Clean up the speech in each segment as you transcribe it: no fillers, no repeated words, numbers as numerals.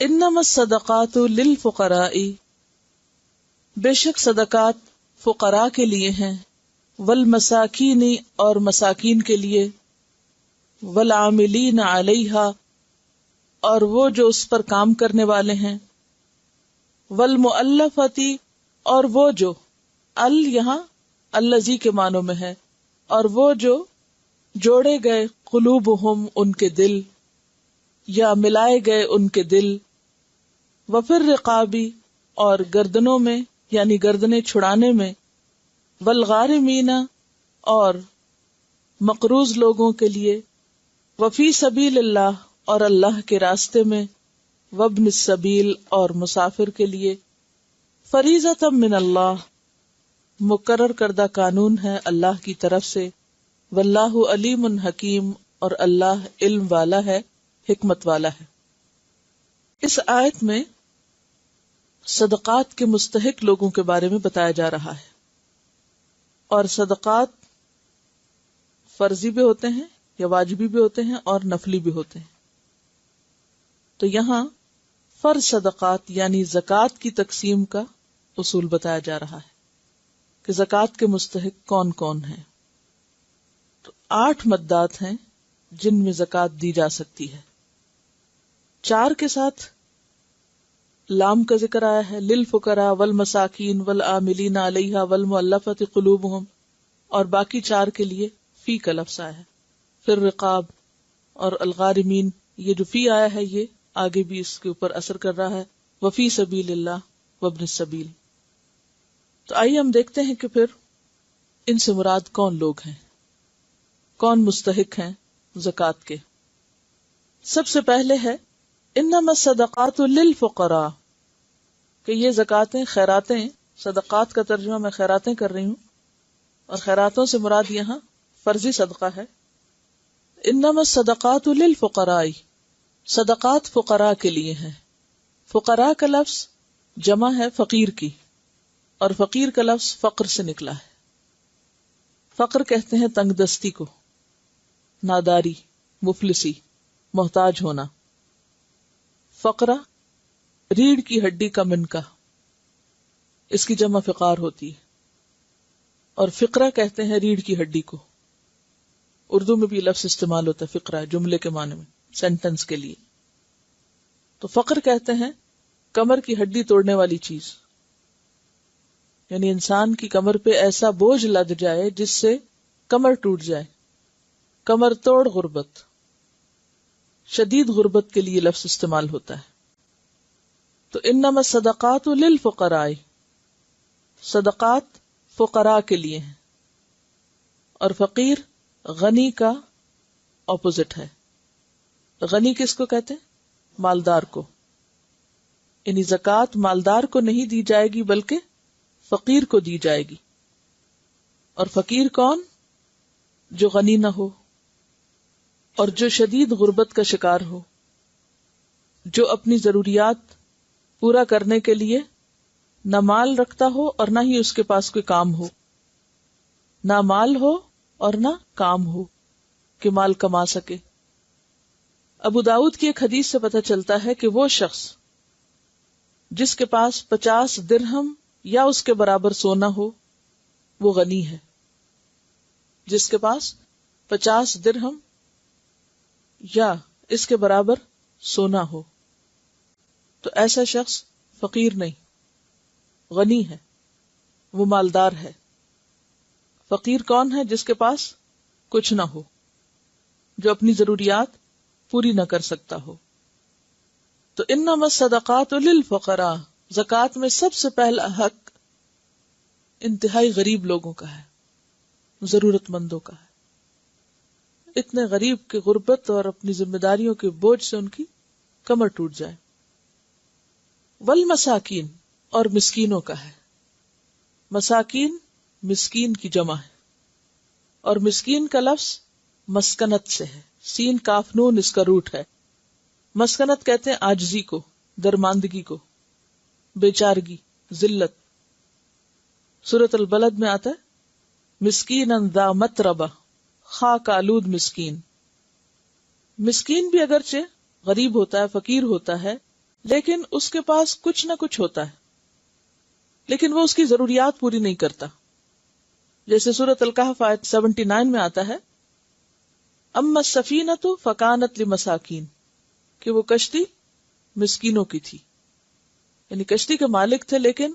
انما الصدقات للفقراء، بے شک صدقات فقراء کے لیے ہیں، والمساکین اور مساکین کے لیے، والعاملین علیہا اور وہ جو اس پر کام کرنے والے ہیں، والمؤلفتی اور وہ جو، ال یہاں الذی کے معنوں میں ہے، اور وہ جو جوڑے گئے، قلوبہم ان کے دل، یا ملائے گئے ان کے دل، وفی الرقابی اور گردنوں میں یعنی گردنیں چھڑانے میں، والغارمین اور مقروض لوگوں کے لیے، وفی سبیل اللہ اور اللہ کے راستے میں، وابن السبیل اور مسافر کے لیے، فریضۃ من اللہ مقرر کردہ قانون ہے اللہ کی طرف سے، واللہ علیم حکیم اور اللہ علم والا ہے، حکمت والا ہے۔ اس آیت میں صدقات کے مستحق لوگوں کے بارے میں بتایا جا رہا ہے، اور صدقات فرضی بھی ہوتے ہیں یا واجبی بھی ہوتے ہیں اور نفلی بھی ہوتے ہیں۔ تو یہاں فرض صدقات یعنی زکوٰۃ کی تقسیم کا اصول بتایا جا رہا ہے کہ زکوٰۃ کے مستحق کون کون ہیں۔ تو 8 مدات ہیں جن میں زکوٰۃ دی جا سکتی ہے۔ 4 کے ساتھ لام کا ذکر آیا ہے، للفقراء والمساکین والعاملین علیہا والمؤلفۃ قلوبہم، اور باقی 4 کے لیے فی کا لفظ آیا ہے، پھر رقاب اور الغارمین، یہ جو فی آیا ہے یہ آگے بھی اس کے اوپر اثر کر رہا ہے، وفی سبیل اللہ وابن السبیل۔ تو آئیے ہم دیکھتے ہیں کہ پھر ان سے مراد کون لوگ ہیں، کون مستحق ہیں زکوٰۃ کے۔ سب سے پہلے ہے انما الصدقات للفقراء، کہ یہ زکوٰتیں خیراتیں، صدقات کا ترجمہ میں خیراتیں کر رہی ہوں، اور خیراتوں سے مراد یہاں فرضی صدقہ ہے۔ انما الصدقات للفقراء، صدقات فقراء کے لیے ہیں۔ فقراء کا لفظ جمع ہے فقیر کی، اور فقیر کا لفظ فقر سے نکلا ہے۔ فقر کہتے ہیں تنگ دستی کو، ناداری، مفلسی، محتاج ہونا۔ فقرہ ریڑھ کی ہڈی کا منکا، اس کی جمع فقار ہوتی ہے، اور فقرہ کہتے ہیں ریڑھ کی ہڈی کو۔ اردو میں بھی لفظ استعمال ہوتا ہے فقرہ، جملے کے معنی میں، سینٹنس کے لیے۔ تو فقر کہتے ہیں کمر کی ہڈی توڑنے والی چیز، یعنی انسان کی کمر پہ ایسا بوجھ لد جائے جس سے کمر ٹوٹ جائے، کمر توڑ غربت، شدید غربت کے لیے لفظ استعمال ہوتا ہے۔ تو انما الصدقات للفقراء، صدقات فقراء کے لیے ہیں، اور فقیر غنی کا اپوزٹ ہے۔ غنی کس کو کہتے ہیں؟ مالدار کو، یعنی زکوٰۃ مالدار کو نہیں دی جائے گی بلکہ فقیر کو دی جائے گی۔ اور فقیر کون؟ جو غنی نہ ہو اور جو شدید غربت کا شکار ہو، جو اپنی ضروریات پورا کرنے کے لیے نہ مال رکھتا ہو اور نہ ہی اس کے پاس کوئی کام ہو، نہ مال ہو اور نہ کام ہو کہ مال کما سکے۔ ابو داؤد کی ایک حدیث سے پتہ چلتا ہے کہ وہ شخص جس کے پاس 50 درہم یا اس کے برابر سونا ہو وہ غنی ہے۔ جس کے پاس 50 درہم یا اس کے برابر سونا ہو تو ایسا شخص فقیر نہیں، غنی ہے، وہ مالدار ہے۔ فقیر کون ہے؟ جس کے پاس کچھ نہ ہو، جو اپنی ضروریات پوری نہ کر سکتا ہو۔ تو انما الصدقات للفقراء، زکوٰۃ میں سب سے پہلا حق انتہائی غریب لوگوں کا ہے، ضرورت مندوں کا ہے۔ اتنے غریب کہ غربت اور اپنی ذمہ داریوں کے بوجھ سے ان کی کمر ٹوٹ جائے۔ والمساکین، اور مسکینوں کا ہے۔ مساکین مسکین کی جمع ہے، اور مسکین کا لفظ مسکنت سے ہے، سین کاف نون اس کا روٹ ہے۔ مسکنت کہتے ہیں عاجزی کو، درماندگی کو، بیچارگی، ذلت۔ سورۃ البلد میں آتا ہے مسکینا ذا متربہ، خاک آلود مسکین۔ مسکین بھی اگرچہ غریب ہوتا ہے، فقیر ہوتا ہے، لیکن اس کے پاس کچھ نہ کچھ ہوتا ہے، لیکن وہ اس کی ضروریات پوری نہیں کرتا. جیسے سورۃ الکہف آیت 79 میں آتا ہے، اما السفینۃ فکانت لمساکین، کہ وہ کشتی مسکینوں کی تھی. یعنی کشتی کے مالک تھے، لیکن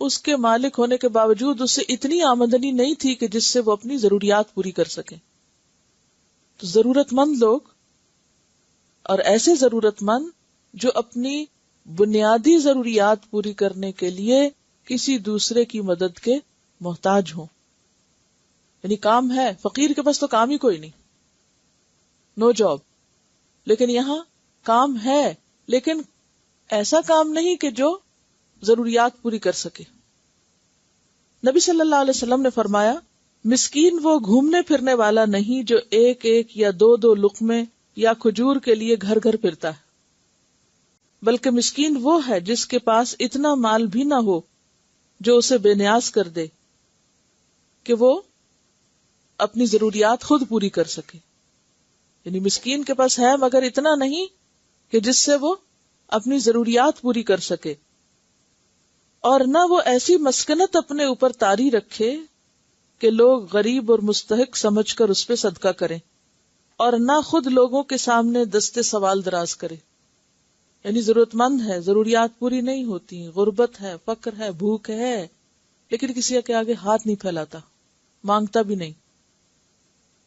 اس کے مالک ہونے کے باوجود اس سے اتنی آمدنی نہیں تھی کہ جس سے وہ اپنی ضروریات پوری کر سکیں. تو ضرورت مند لوگ، اور ایسے ضرورت مند جو اپنی بنیادی ضروریات پوری کرنے کے لیے کسی دوسرے کی مدد کے محتاج ہوں. یعنی کام ہے، فقیر کے پاس تو کام ہی کوئی نہیں، نو جاب. لیکن یہاں کام ہے، لیکن ایسا کام نہیں کہ جو ضروریات پوری کر سکے. نبی صلی اللہ علیہ وسلم نے فرمایا، مسکین وہ گھومنے پھرنے والا نہیں جو ایک ایک یا دو دو لقمے یا کھجور کے لیے گھر گھر پھرتا ہے، بلکہ مسکین وہ ہے جس کے پاس اتنا مال بھی نہ ہو جو اسے بے نیاز کر دے کہ وہ اپنی ضروریات خود پوری کر سکے. یعنی مسکین کے پاس ہے مگر اتنا نہیں کہ جس سے وہ اپنی ضروریات پوری کر سکے، اور نہ وہ ایسی مسکنت اپنے اوپر طاری رکھے کہ لوگ غریب اور مستحق سمجھ کر اس پہ صدقہ کریں، اور نہ خود لوگوں کے سامنے دستے سوال دراز کرے. یعنی ضرورت مند ہے، ضروریات پوری نہیں ہوتی، غربت ہے، فقر ہے، بھوک ہے، لیکن کسی کے آگے ہاتھ نہیں پھیلاتا، مانگتا بھی نہیں،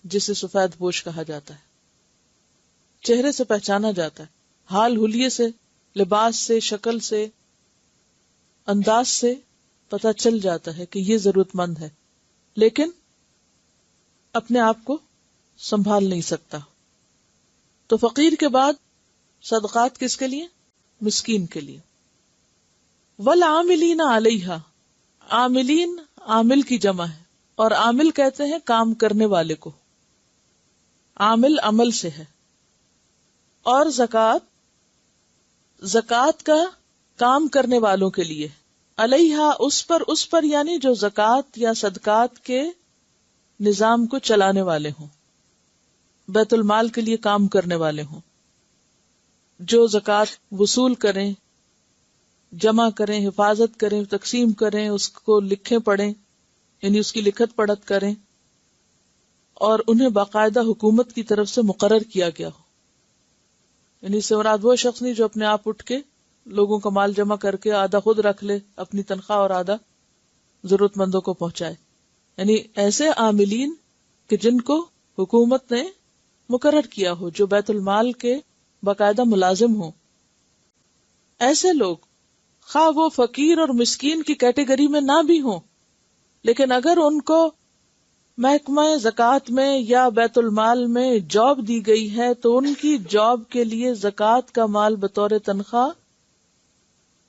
جسے سفید پوش کہا جاتا ہے. چہرے سے پہچانا جاتا ہے، حال حلیے سے، لباس سے، شکل سے، انداز سے پتہ چل جاتا ہے کہ یہ ضرورت مند ہے، لیکن اپنے آپ کو سنبھال نہیں سکتا. تو فقیر کے بعد صدقات کس کے لیے؟ مسکین کے لیے. والعاملین علیہا، عاملین عامل کی جمع ہے، اور عامل کہتے ہیں کام کرنے والے کو، عامل عمل سے ہے. اور زکوٰۃ کا کام کرنے والوں کے لیے، علیہا اس پر یعنی جو زکوٰۃ یا صدقات کے نظام کو چلانے والے ہوں، بیت المال کے لیے کام کرنے والے ہوں، جو زکوٰۃ وصول کریں، جمع کریں، حفاظت کریں، تقسیم کریں، اس کو لکھیں پڑھیں، یعنی اس کی لکھت پڑھت کریں، اور انہیں باقاعدہ حکومت کی طرف سے مقرر کیا گیا ہو. یعنی اس سے مراد وہ شخص نہیں جو اپنے آپ اٹھ کے لوگوں کا مال جمع کر کے آدھا خود رکھ لے اپنی تنخواہ اور آدھا ضرورت مندوں کو پہنچائے. یعنی ایسے عاملین کہ جن کو حکومت نے مقرر کیا ہو، جو بیت المال کے باقاعدہ ملازم ہوں. ایسے لوگ خواہ وہ فقیر اور مسکین کی کیٹیگری میں نہ بھی ہوں، لیکن اگر ان کو محکمہ زکوٰۃ میں یا بیت المال میں جاب دی گئی ہے تو ان کی جاب کے لیے زکوٰۃ کا مال بطور تنخواہ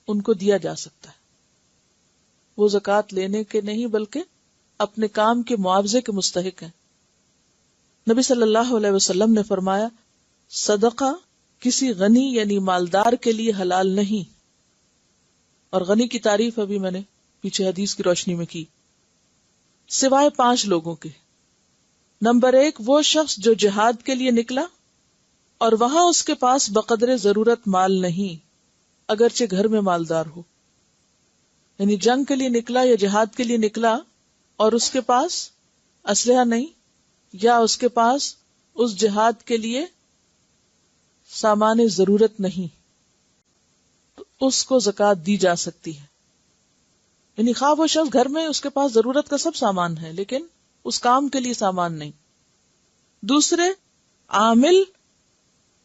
ان کو دیا جا سکتا ہے. وہ زکوٰۃ لینے کے نہیں بلکہ اپنے کام کے معاوضے کے مستحق ہیں. نبی صلی اللہ علیہ وسلم نے فرمایا، صدقہ کسی غنی یعنی مالدار کے لیے حلال نہیں. اور غنی کی تعریف ابھی میں نے پیچھے حدیث کی روشنی میں کی، سوائے 5 لوگوں کے. نمبر 1، وہ شخص جو جہاد کے لیے نکلا اور وہاں اس کے پاس بقدر ضرورت مال نہیں، اگرچہ گھر میں مالدار ہو. یعنی جنگ کے لیے نکلا یا جہاد کے لیے نکلا اور اس کے پاس اسلحہ نہیں، یا اس کے پاس اس جہاد کے لیے سامان ضرورت نہیں، تو اس کو زکوٰۃ دی جا سکتی ہے. یعنی خواہ وہ شخص گھر میں اس کے پاس ضرورت کا سب سامان ہے لیکن اس کام کے لیے سامان نہیں. دوسرے، عامل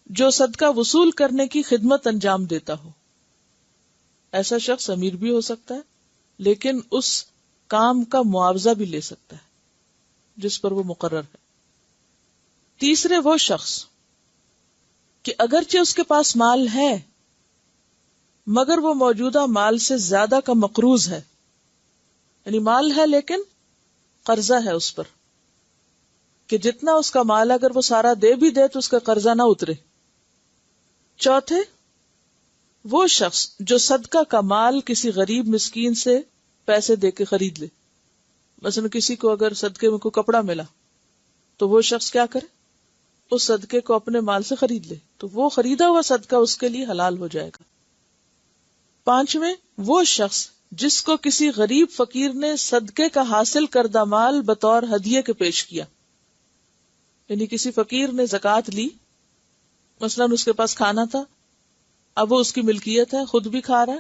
جو صدقہ وصول کرنے کی خدمت انجام دیتا ہو. ایسا شخص امیر بھی ہو سکتا ہے لیکن اس کام کا معاوضہ بھی لے سکتا ہے جس پر وہ مقرر ہے. تیسرے، وہ شخص کہ اگرچہ اس کے پاس مال ہے مگر وہ موجودہ مال سے زیادہ کا مقروض ہے. یعنی مال ہے لیکن قرضہ ہے اس پر، کہ جتنا اس کا مال اگر وہ سارا دے بھی دے تو اس کا قرضہ نہ اترے. چوتھے، وہ شخص جو صدقہ کا مال کسی غریب مسکین سے پیسے دے کے خرید لے. مثلا کسی کو اگر صدقے میں کوئی کپڑا ملا تو وہ شخص کیا کرے؟ اس صدقے کو اپنے مال سے خرید لے تو وہ خریدا ہوا صدقہ اس کے لیے حلال ہو جائے گا۔ پانچویں، وہ شخص جس کو کسی غریب فقیر نے صدقے کا حاصل کردہ مال بطور ہدیے کے پیش کیا، یعنی کسی فقیر نے زکوٰۃ لی، مثلاً اس کے پاس کھانا تھا، اب وہ اس کی ملکیت ہے، خود بھی کھا رہا ہے،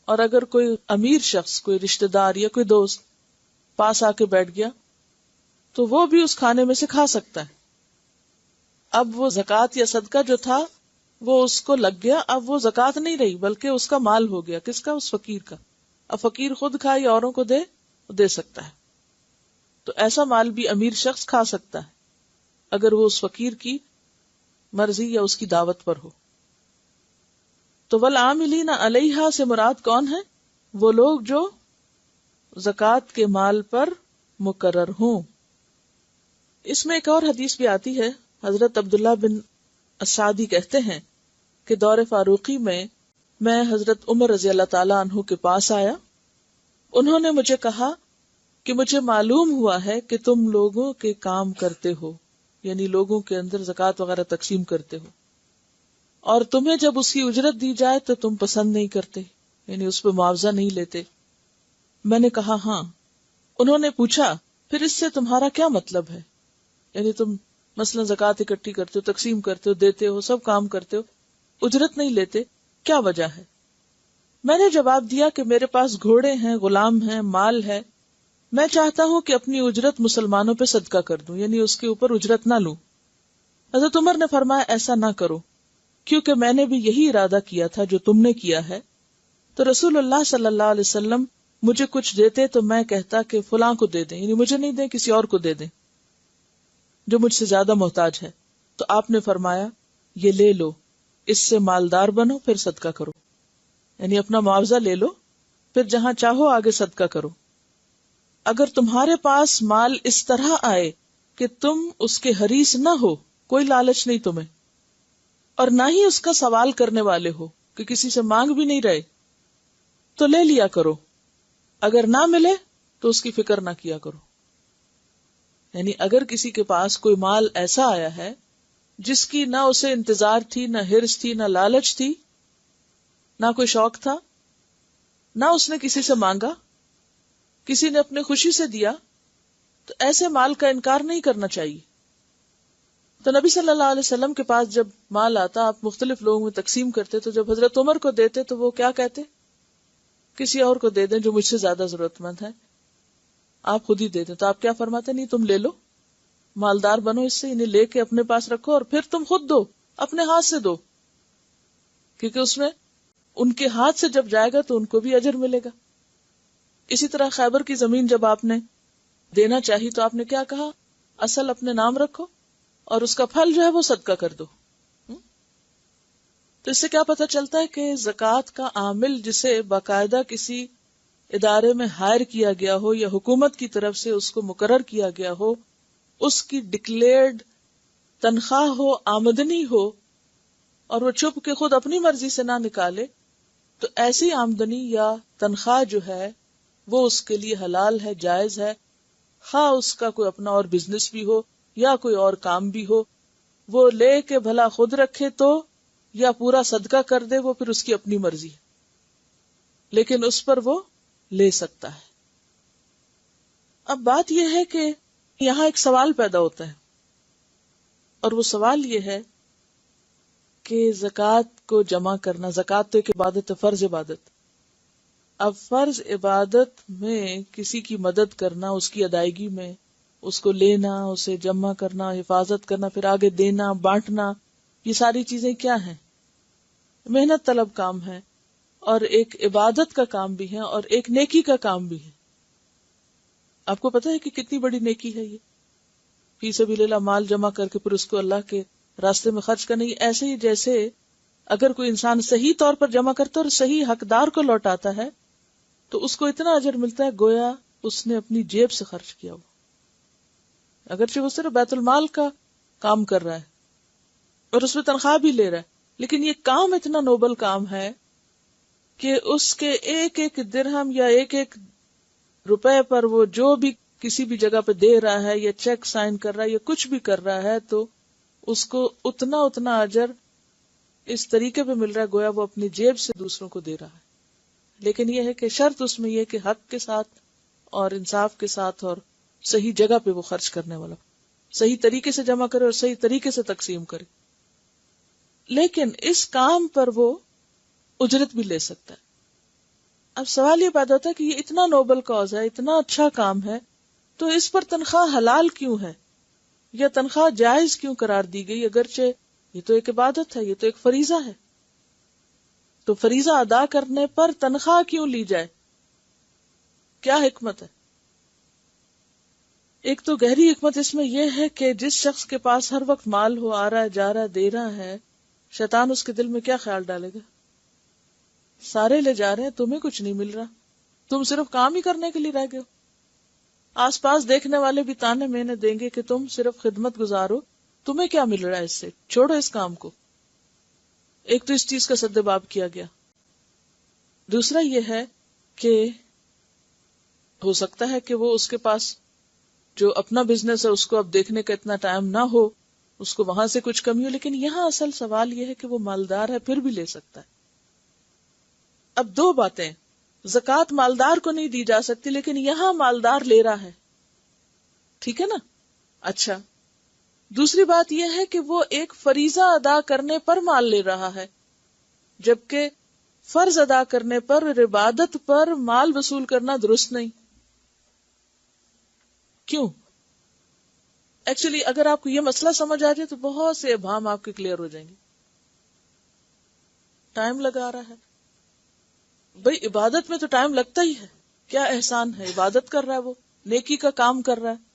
اور اگر کوئی امیر شخص، کوئی رشتہ دار یا کوئی دوست پاس آ کے بیٹھ گیا تو وہ بھی اس کھانے میں سے کھا سکتا ہے۔ اب وہ زکوٰۃ یا صدقہ جو تھا وہ اس کو لگ گیا، اب وہ زکوٰۃ نہیں رہی بلکہ اس کا مال ہو گیا۔ کس کا؟ اس فقیر کا۔ اب فقیر خود کھائے یا اوروں کو دے سکتا ہے، تو ایسا مال بھی امیر شخص کھا سکتا ہے اگر وہ اس فقیر کی مرضی یا اس کی دعوت پر ہو۔ تو والعاملین علیہا سے مراد کون ہے؟ وہ لوگ جو زکوٰۃ کے مال پر مقرر ہوں۔ اس میں ایک اور حدیث بھی آتی ہے، حضرت عبداللہ بن السعدی کہتے ہیں کہ دور فاروقی میں حضرت عمر رضی اللہ تعالی عنہ کے پاس آیا، انہوں نے مجھے کہا کہ مجھے معلوم ہوا ہے کہ تم لوگوں کے کام کرتے ہو، یعنی لوگوں کے اندر زکوٰۃ وغیرہ تقسیم کرتے ہو، اور تمہیں جب اس کی اجرت دی جائے تو تم پسند نہیں کرتے، یعنی اس پہ معاوضہ نہیں لیتے۔ میں نے کہا ہاں۔ انہوں نے پوچھا پھر اس سے تمہارا کیا مطلب ہے؟ یعنی تم مثلا زکوٰۃ اکٹھی کرتے ہو، تقسیم کرتے ہو، دیتے ہو، سب کام کرتے ہو، اجرت نہیں لیتے، کیا وجہ ہے؟ میں نے جواب دیا کہ میرے پاس گھوڑے ہیں، غلام ہیں، مال ہے، میں چاہتا ہوں کہ اپنی اجرت مسلمانوں پہ صدقہ کر دوں، یعنی اس کے اوپر اجرت نہ لوں۔ حضرت عمر نے فرمایا ایسا نہ کرو، کیونکہ میں نے بھی یہی ارادہ کیا تھا جو تم نے کیا ہے۔ تو رسول اللہ صلی اللہ علیہ وسلم مجھے کچھ دیتے تو میں کہتا کہ فلاں کو دے دیں، یعنی مجھے نہیں دیں، کسی اور کو دے دیں جو مجھ سے زیادہ محتاج ہے۔ تو آپ نے فرمایا یہ لے لو، اس سے مالدار بنو، پھر صدقہ کرو، یعنی اپنا معاوضہ لے لو، پھر جہاں چاہو آگے صدقہ کرو۔ اگر تمہارے پاس مال اس طرح آئے کہ تم اس کے حریص نہ ہو، کوئی لالچ نہیں تمہیں، اور نہ ہی اس کا سوال کرنے والے ہو کہ کسی سے مانگ بھی نہیں رہے، تو لے لیا کرو، اگر نہ ملے تو اس کی فکر نہ کیا کرو۔ یعنی اگر کسی کے پاس کوئی مال ایسا آیا ہے جس کی نہ اسے انتظار تھی، نہ حرص تھی، نہ لالچ تھی، نہ کوئی شوق تھا، نہ اس نے کسی سے مانگا، کسی نے اپنے خوشی سے دیا، تو ایسے مال کا انکار نہیں کرنا چاہیے۔ تو نبی صلی اللہ علیہ وسلم کے پاس جب مال آتا، آپ مختلف لوگوں میں تقسیم کرتے، تو جب حضرت عمر کو دیتے تو وہ کیا کہتے؟ کسی اور کو دے دیں جو مجھ سے زیادہ ضرورت مند ہے، آپ خود ہی دے دیں۔ تو آپ کیا فرماتے؟ نہیں، تم لے لو، مالدار بنو اس سے، انہیں لے کے اپنے پاس رکھو اور پھر تم خود دو، اپنے ہاتھ سے دو، کیونکہ اس میں ان کے ہاتھ سے جب جائے گا تو ان کو بھی اجر ملے گا۔ اسی طرح خیبر کی زمین جب آپ نے دینا چاہی تو آپ نے کیا کہا؟ اصل اپنے نام رکھو اور اس کا پھل جو ہے وہ صدقہ کر دو۔ تو اس سے کیا پتہ چلتا ہے کہ زکوٰۃ کا عامل جسے باقاعدہ کسی ادارے میں ہائر کیا گیا ہو یا حکومت کی طرف سے اس کو مقرر کیا گیا ہو، اس کی ڈکلیئرڈ تنخواہ ہو، آمدنی ہو، اور وہ چھپ کے خود اپنی مرضی سے نہ نکالے، تو ایسی آمدنی یا تنخواہ جو ہے وہ اس کے لیے حلال ہے، جائز ہے، خواہ اس کا کوئی اپنا اور بزنس بھی ہو یا کوئی اور کام بھی ہو، وہ لے کے بھلا خود رکھے تو یا پورا صدقہ کر دے، وہ پھر اس کی اپنی مرضی ہے، لیکن اس پر وہ لے سکتا ہے۔ اب بات یہ ہے کہ یہاں ایک سوال پیدا ہوتا ہے، اور وہ سوال یہ ہے کہ زکوٰۃ کو جمع کرنا، زکوٰۃ تو ایک عبادت ہے، فرض عبادت، اب فرض عبادت میں کسی کی مدد کرنا، اس کی ادائیگی میں، اس کو لینا، اسے جمع کرنا، حفاظت کرنا، پھر آگے دینا، بانٹنا، یہ ساری چیزیں کیا ہیں؟ محنت طلب کام ہے، اور ایک عبادت کا کام بھی ہے، اور ایک نیکی کا کام بھی ہے۔ آپ کو پتہ ہے کہ کتنی بڑی نیکی ہے یہ، فی سبیل اللہ مال جمع کر کے پھر اس کو اللہ کے راستے میں خرچ کرنا۔ ایسے ہی جیسے اگر کوئی انسان صحیح طور پر جمع کرتا ہے اور صحیح حقدار کو لوٹاتا ہے تو اس کو اتنا اجر ملتا ہے گویا اس نے اپنی جیب سے خرچ کیا ہو، اگرچہ وہ صرف بیت المال کا کام کر رہا ہے اور اس میں تنخواہ بھی لے رہا ہے، لیکن یہ کام اتنا نوبل کام ہے کہ اس کے ایک ایک درہم یا ایک ایک روپے پر وہ جو بھی کسی بھی جگہ پہ دے رہا ہے یا چیک سائن کر رہا ہے یا کچھ بھی کر رہا ہے، تو اس کو اتنا اجر اس طریقے پہ مل رہا ہے گویا وہ اپنی جیب سے دوسروں کو دے رہا ہے. لیکن یہ ہے کہ شرط اس میں یہ کہ حق کے ساتھ اور انصاف کے ساتھ اور صحیح جگہ پہ وہ خرچ کرنے والا، صحیح طریقے سے جمع کرے اور صحیح طریقے سے تقسیم کرے. لیکن اس کام پر وہ اجرت بھی لے سکتا ہے. اب سوال یہ پیدا ہوتا ہے کہ یہ اتنا نوبل کاز ہے، اتنا اچھا کام ہے، تو اس پر تنخواہ حلال کیوں ہے یا تنخواہ جائز کیوں قرار دی گئی؟ اگرچہ یہ تو ایک عبادت ہے، یہ تو ایک فریضہ ہے، تو فریضہ ادا کرنے پر تنخواہ کیوں لی جائے؟ کیا حکمت ہے؟ ایک تو گہری حکمت اس میں یہ ہے کہ جس شخص کے پاس ہر وقت مال ہو، آ رہا ہے، جا رہا ہے، دے رہا ہے، شیطان اس کے دل میں کیا خیال ڈالے گا؟ سارے لے جا رہے ہیں، تمہیں کچھ نہیں مل رہا، تم صرف کام ہی کرنے کے لیے رہ گئے ہو. آس پاس دیکھنے والے بھی تانے مینے دیں گے کہ تم صرف خدمت گزارو، تمہیں کیا مل رہا ہے اس سے، چھوڑو اس کام کو. ایک تو اس چیز کا سدباب کیا گیا. دوسرا یہ ہے کہ ہو سکتا ہے کہ وہ اس کے پاس جو اپنا بزنس ہے اس کو اب دیکھنے کا اتنا ٹائم نہ ہو، اس کو وہاں سے کچھ کمی ہو، لیکن یہاں اصل سوال یہ ہے کہ وہ مالدار ہے پھر بھی لے سکتا ہے. اب دو باتیں، زکوٰۃ مالدار کو نہیں دی جا سکتی، لیکن یہاں مالدار لے رہا ہے، ٹھیک ہے نا؟ اچھا، دوسری بات یہ ہے کہ وہ ایک فریضہ ادا کرنے پر مال لے رہا ہے، جبکہ فرض ادا کرنے پر اور عبادت پر مال وصول کرنا درست نہیں. کیوں؟ ایکچولی اگر آپ کو یہ مسئلہ سمجھ آ جائے تو بہت سے ابہام آپ کے کلیئر ہو جائیں گے. ٹائم لگا رہا ہے بھئی، عبادت میں تو ٹائم لگتا ہی ہے. کیا احسان ہے، عبادت کر رہا ہے، وہ نیکی کا کام کر رہا ہے،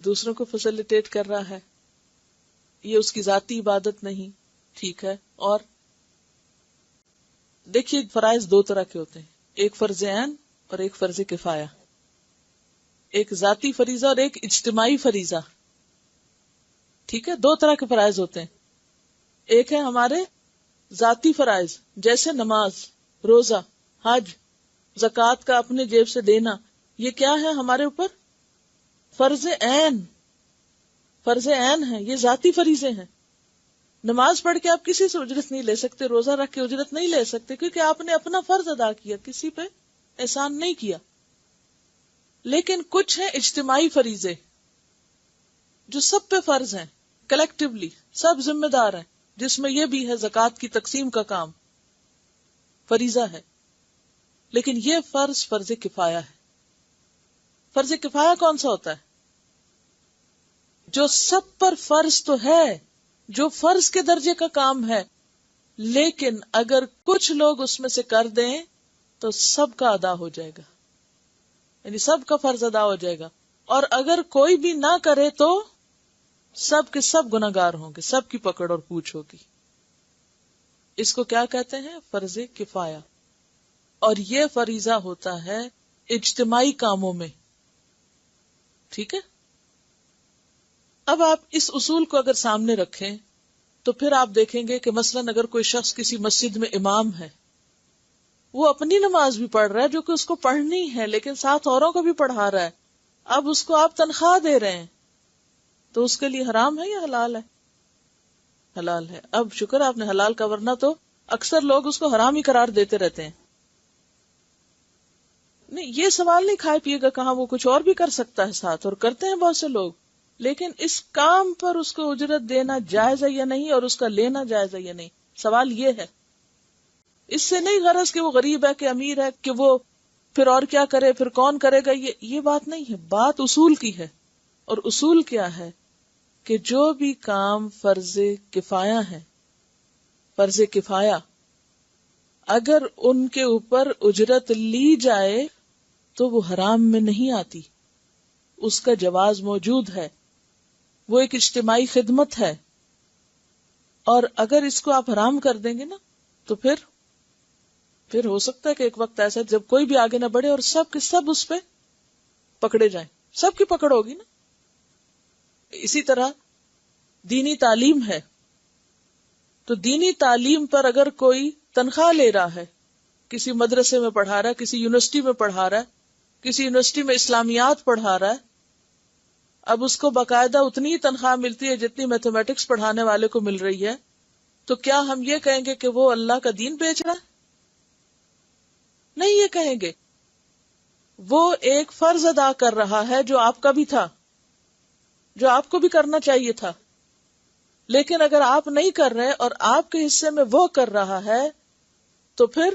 دوسروں کو فیسیلیٹیٹ کر رہا ہے، یہ اس کی ذاتی عبادت نہیں، ٹھیک ہے. اور دیکھیے فرائض دو طرح کے ہوتے ہیں، ایک فرض عین اور ایک فرض کفایہ، ایک ذاتی فریضہ اور ایک اجتماعی فریضہ. ٹھیک ہے، دو طرح کے فرائض ہوتے ہیں. ایک ہے ہمارے ذاتی فرائض جیسے نماز، روزہ، حج، زکوٰۃ کا اپنے جیب سے دینا، یہ کیا ہے ہمارے اوپر؟ فرض عین، فرض عین ہے، یہ ذاتی فریضے ہیں. نماز پڑھ کے آپ کسی سے اجرت نہیں لے سکتے، روزہ رکھ کے اجرت نہیں لے سکتے، کیونکہ آپ نے اپنا فرض ادا کیا، کسی پہ احسان نہیں کیا. لیکن کچھ ہیں اجتماعی فریضے جو سب پہ فرض ہیں، کلیکٹیولی سب ذمہ دار ہیں، جس میں یہ بھی ہے زکوٰۃ کی تقسیم کا کام فریضہ ہے. لیکن یہ فرض کفایہ ہے. فرض کفایہ کون سا ہوتا ہے؟ جو سب پر فرض تو ہے، جو فرض کے درجے کا کام ہے، لیکن اگر کچھ لوگ اس میں سے کر دیں تو سب کا ادا ہو جائے گا، یعنی سب کا فرض ادا ہو جائے گا. اور اگر کوئی بھی نہ کرے تو سب کے سب گناہگار ہوں گے، سب کی پکڑ اور پوچھ ہوگی. اس کو کیا کہتے ہیں؟ فرض کفایہ. اور یہ فریضہ ہوتا ہے اجتماعی کاموں میں. ٹھیک ہے، اب آپ اس اصول کو اگر سامنے رکھیں تو پھر آپ دیکھیں گے کہ مثلاً اگر کوئی شخص کسی مسجد میں امام ہے، وہ اپنی نماز بھی پڑھ رہا ہے جو کہ اس کو پڑھنی ہے، لیکن ساتھ اوروں کو بھی پڑھا رہا ہے. اب اس کو آپ تنخواہ دے رہے ہیں تو اس کے لیے حرام ہے یا حلال ہے؟ حلال ہے. اب شکر آپ نے حلال کا، ورنہ تو اکثر لوگ اس کو حرام ہی قرار دیتے رہتے ہیں. نہیں، یہ سوال نہیں کھائے پیے گا کہاں، وہ کچھ اور بھی کر سکتا ہے ساتھ، اور کرتے ہیں بہت سے لوگ. لیکن اس کام پر اس کو اجرت دینا جائز ہے یا نہیں، اور اس کا لینا جائز ہے یا نہیں، سوال یہ ہے. اس سے نہیں غرض کہ وہ غریب ہے کہ امیر ہے کہ وہ پھر اور کیا کرے، پھر کون کرے گا، یہ بات نہیں ہے. بات اصول کی ہے. اور اصول کیا ہے کہ جو بھی کام فرض کفایہ ہے، فرض کفایہ، اگر ان کے اوپر اجرت لی جائے تو وہ حرام میں نہیں آتی، اس کا جواز موجود ہے، وہ ایک اجتماعی خدمت ہے. اور اگر اس کو آپ حرام کر دیں گے نا تو پھر ہو سکتا ہے کہ ایک وقت ایسا جب کوئی بھی آگے نہ بڑھے اور سب کے سب اس پہ پکڑے جائیں، سب کی پکڑ ہوگی نا. اسی طرح دینی تعلیم ہے تو دینی تعلیم پر اگر کوئی تنخواہ لے رہا ہے، کسی مدرسے میں پڑھا رہا ہے، کسی یونیورسٹی میں پڑھا رہا ہے، کسی یونیورسٹی میں اسلامیات پڑھا رہا ہے، اب اس کو باقاعدہ اتنی ہی تنخواہ ملتی ہے جتنی میتھمیٹکس پڑھانے والے کو مل رہی ہے، تو کیا ہم یہ کہیں گے کہ وہ اللہ کا دین بیچ رہا ہے؟ نہیں، یہ کہیں گے وہ ایک فرض ادا کر رہا ہے جو آپ کا بھی تھا، جو آپ کو بھی کرنا چاہیے تھا، لیکن اگر آپ نہیں کر رہے اور آپ کے حصے میں وہ کر رہا ہے تو پھر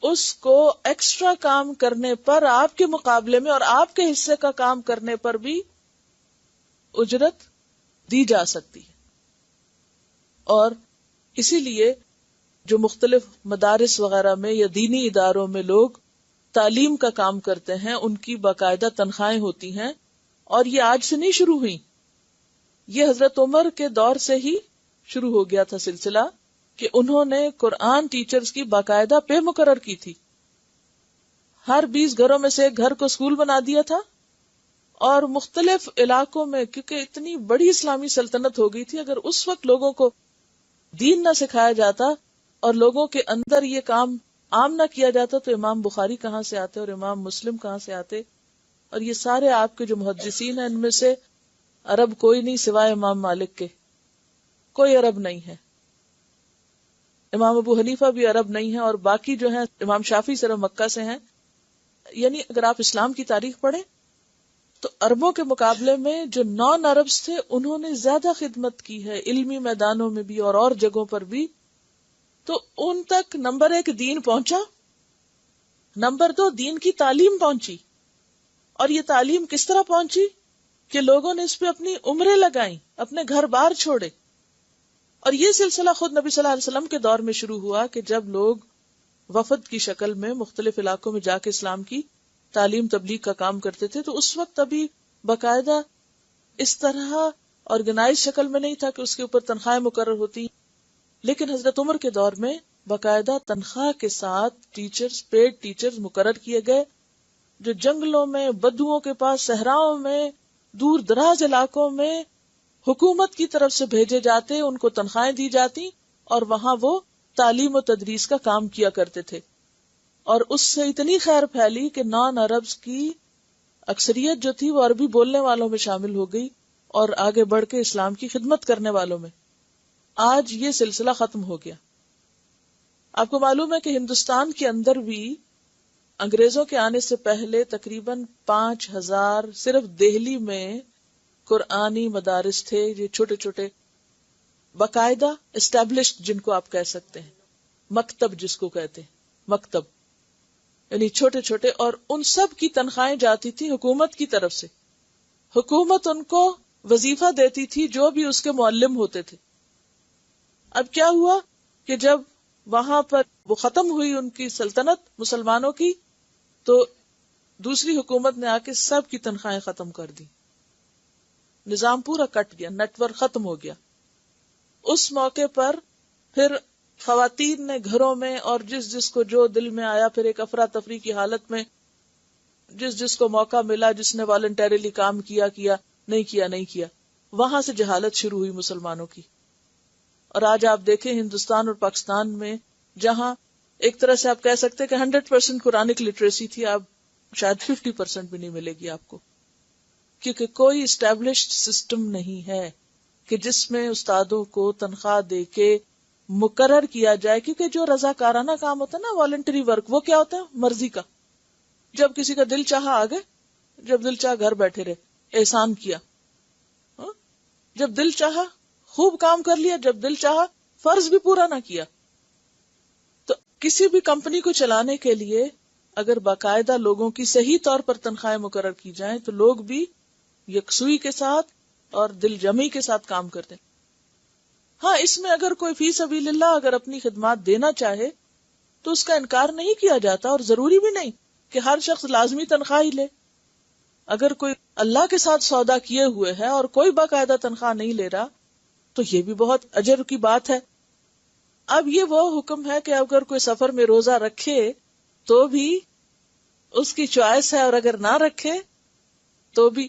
اس کو ایکسٹرا کام کرنے پر آپ کے مقابلے میں اور آپ کے حصے کا کام کرنے پر بھی اجرت دی جا سکتی ہے. اور اسی لیے جو مختلف مدارس وغیرہ میں یا دینی اداروں میں لوگ تعلیم کا کام کرتے ہیں ان کی باقاعدہ تنخواہیں ہوتی ہیں، اور یہ آج سے نہیں شروع ہوئی، یہ حضرت عمر کے دور سے ہی شروع ہو گیا تھا سلسلہ کہ انہوں نے قرآن ٹیچرز کی باقاعدہ پے مقرر کی تھی. ہر 20 گھروں میں سے ایک گھر کو اسکول بنا دیا تھا، اور مختلف علاقوں میں، کیونکہ اتنی بڑی اسلامی سلطنت ہو گئی تھی، اگر اس وقت لوگوں کو دین نہ سکھایا جاتا اور لوگوں کے اندر یہ کام عام نہ کیا جاتا تو امام بخاری کہاں سے آتے اور امام مسلم کہاں سے آتے؟ اور یہ سارے آپ کے جو محدثین ہیں ان میں سے عرب کوئی نہیں سوائے امام مالک کے، کوئی عرب نہیں ہے. امام ابو حنیفہ بھی عرب نہیں ہے، اور باقی جو ہیں امام شافعی صرف مکہ سے ہیں. یعنی اگر آپ اسلام کی تاریخ پڑھیں تو عربوں کے مقابلے میں جو نان عربز تھے انہوں نے زیادہ خدمت کی ہے، علمی میدانوں میں بھی اور جگہوں پر بھی. تو ان تک نمبر 1 دین پہنچا، نمبر 2 دین کی تعلیم پہنچی. اور یہ تعلیم کس طرح پہنچی کہ لوگوں نے اس پہ اپنی عمریں لگائیں، اپنے گھر بار چھوڑے. اور یہ سلسلہ خود نبی صلی اللہ علیہ وسلم کے دور میں شروع ہوا کہ جب لوگ وفد کی شکل میں مختلف علاقوں میں جا کے اسلام کی تعلیم تبلیغ کا کام کرتے تھے، تو اس وقت ابھی باقاعدہ اس طرح آرگنائز شکل میں نہیں تھا کہ اس کے اوپر تنخواہیں مقرر ہوتی. لیکن حضرت عمر کے دور میں باقاعدہ تنخواہ کے ساتھ ٹیچرز، پیڈ ٹیچرز مقرر کیے گئے، جو جنگلوں میں، بدوؤں کے پاس، صحراؤں میں، دور دراز علاقوں میں حکومت کی طرف سے بھیجے جاتے، ان کو تنخواہیں دی جاتی اور وہاں وہ تعلیم و تدریس کا کام کیا کرتے تھے. اور اس سے اتنی خیر پھیلی کہ نان عربز کی اکثریت جو تھی وہ عربی بولنے والوں میں شامل ہو گئی اور آگے بڑھ کے اسلام کی خدمت کرنے والوں میں. آج یہ سلسلہ ختم ہو گیا. آپ کو معلوم ہے کہ ہندوستان کے اندر بھی انگریزوں کے آنے سے پہلے تقریباً 5000 صرف دہلی میں قرآنی مدارس تھے، یہ چھوٹے چھوٹے باقاعدہ اسٹیبلشڈ، جن کو آپ کہہ سکتے ہیں مکتب، جس کو کہتے ہیں مکتب، یعنی چھوٹے چھوٹے. اور ان سب کی تنخواہیں جاتی تھی حکومت کی طرف سے. حکومت ان کو وظیفہ دیتی تھی جو بھی اس کے معلم ہوتے تھے. اب کیا ہوا کہ جب وہاں پر وہ ختم ہوئی ان کی سلطنت مسلمانوں کی، تو دوسری حکومت نے آ کے سب کی تنخواہیں ختم کر دی. نظام پورا کٹ گیا، نیٹ ورک ختم ہو گیا. اس موقع پر پھر خواتین نے گھروں میں اور جس کو جو دل میں آیا، پھر ایک افراتفری کی حالت میں جس کو موقع ملا، جس نے والنٹریلی کام کیا، نہیں کیا، وہاں سے جہالت شروع ہوئی مسلمانوں کی. اور آج آپ دیکھیں ہندوستان اور پاکستان میں جہاں ایک طرح سے آپ کہہ سکتے کہ 100% قرآنک لٹریسی تھی، اب شاید 50% بھی نہیں ملے گی آپ کو، کیونکہ کوئی اسٹیبلشڈ سسٹم نہیں ہے کہ جس میں استادوں کو تنخواہ دے کے مقرر کیا جائے. کیونکہ جو رضاکارانہ کام ہوتا ہے نا، والنٹری ورک، وہ کیا ہوتا ہے؟ مرضی کا. جب کسی کا دل چاہا آ گئے، جب دل چاہا گھر بیٹھے رہے، احسان کیا. جب دل چاہا خوب کام کر لیا، جب دل چاہا فرض بھی پورا نہ کیا. تو کسی بھی کمپنی کو چلانے کے لیے اگر باقاعدہ لوگوں کی صحیح طور پر تنخواہیں مقرر کی جائیں تو لوگ بھی یکسوئی کے ساتھ اور دل جمی کے ساتھ کام کرتے ہیں. ہاں، اس میں اگر کوئی فی سبیل اللہ اگر اپنی خدمات دینا چاہے تو اس کا انکار نہیں کیا جاتا، اور ضروری بھی نہیں کہ ہر شخص لازمی تنخواہ ہی لے. اگر کوئی اللہ کے ساتھ سودا کیے ہوئے ہے اور کوئی باقاعدہ تنخواہ نہیں لے رہا تو یہ بھی بہت اجر کی بات ہے. اب یہ وہ حکم ہے کہ اگر کوئی سفر میں روزہ رکھے تو بھی اس کی چوائس ہے، اور اگر نہ رکھے تو بھی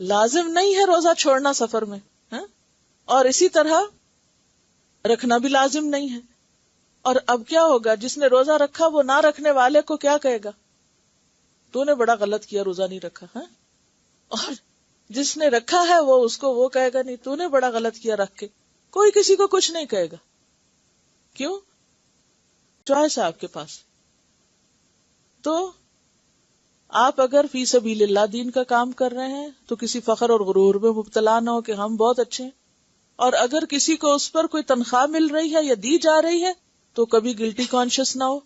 لازم نہیں ہے روزہ چھوڑنا سفر میں، اور اسی طرح رکھنا بھی لازم نہیں ہے. اور اب کیا ہوگا، جس نے روزہ رکھا وہ نہ رکھنے والے کو کیا کہے گا؟ تو نے بڑا غلط کیا، روزہ نہیں رکھا. اور جس نے رکھا ہے وہ اس کو وہ کہے گا نہیں تو نے بڑا غلط کیا رکھ کے. کوئی کسی کو کچھ نہیں کہے گا. کیوں؟ چوائس ہے آپ کے پاس. تو آپ اگر فی سبیل اللہ دین کا کام کر رہے ہیں تو کسی فخر اور غرور میں مبتلا نہ ہو کہ ہم بہت اچھے ہیں، اور اگر کسی کو اس پر کوئی تنخواہ مل رہی ہے یا دی جا رہی ہے تو کبھی گلٹی کانشیس نہ ہو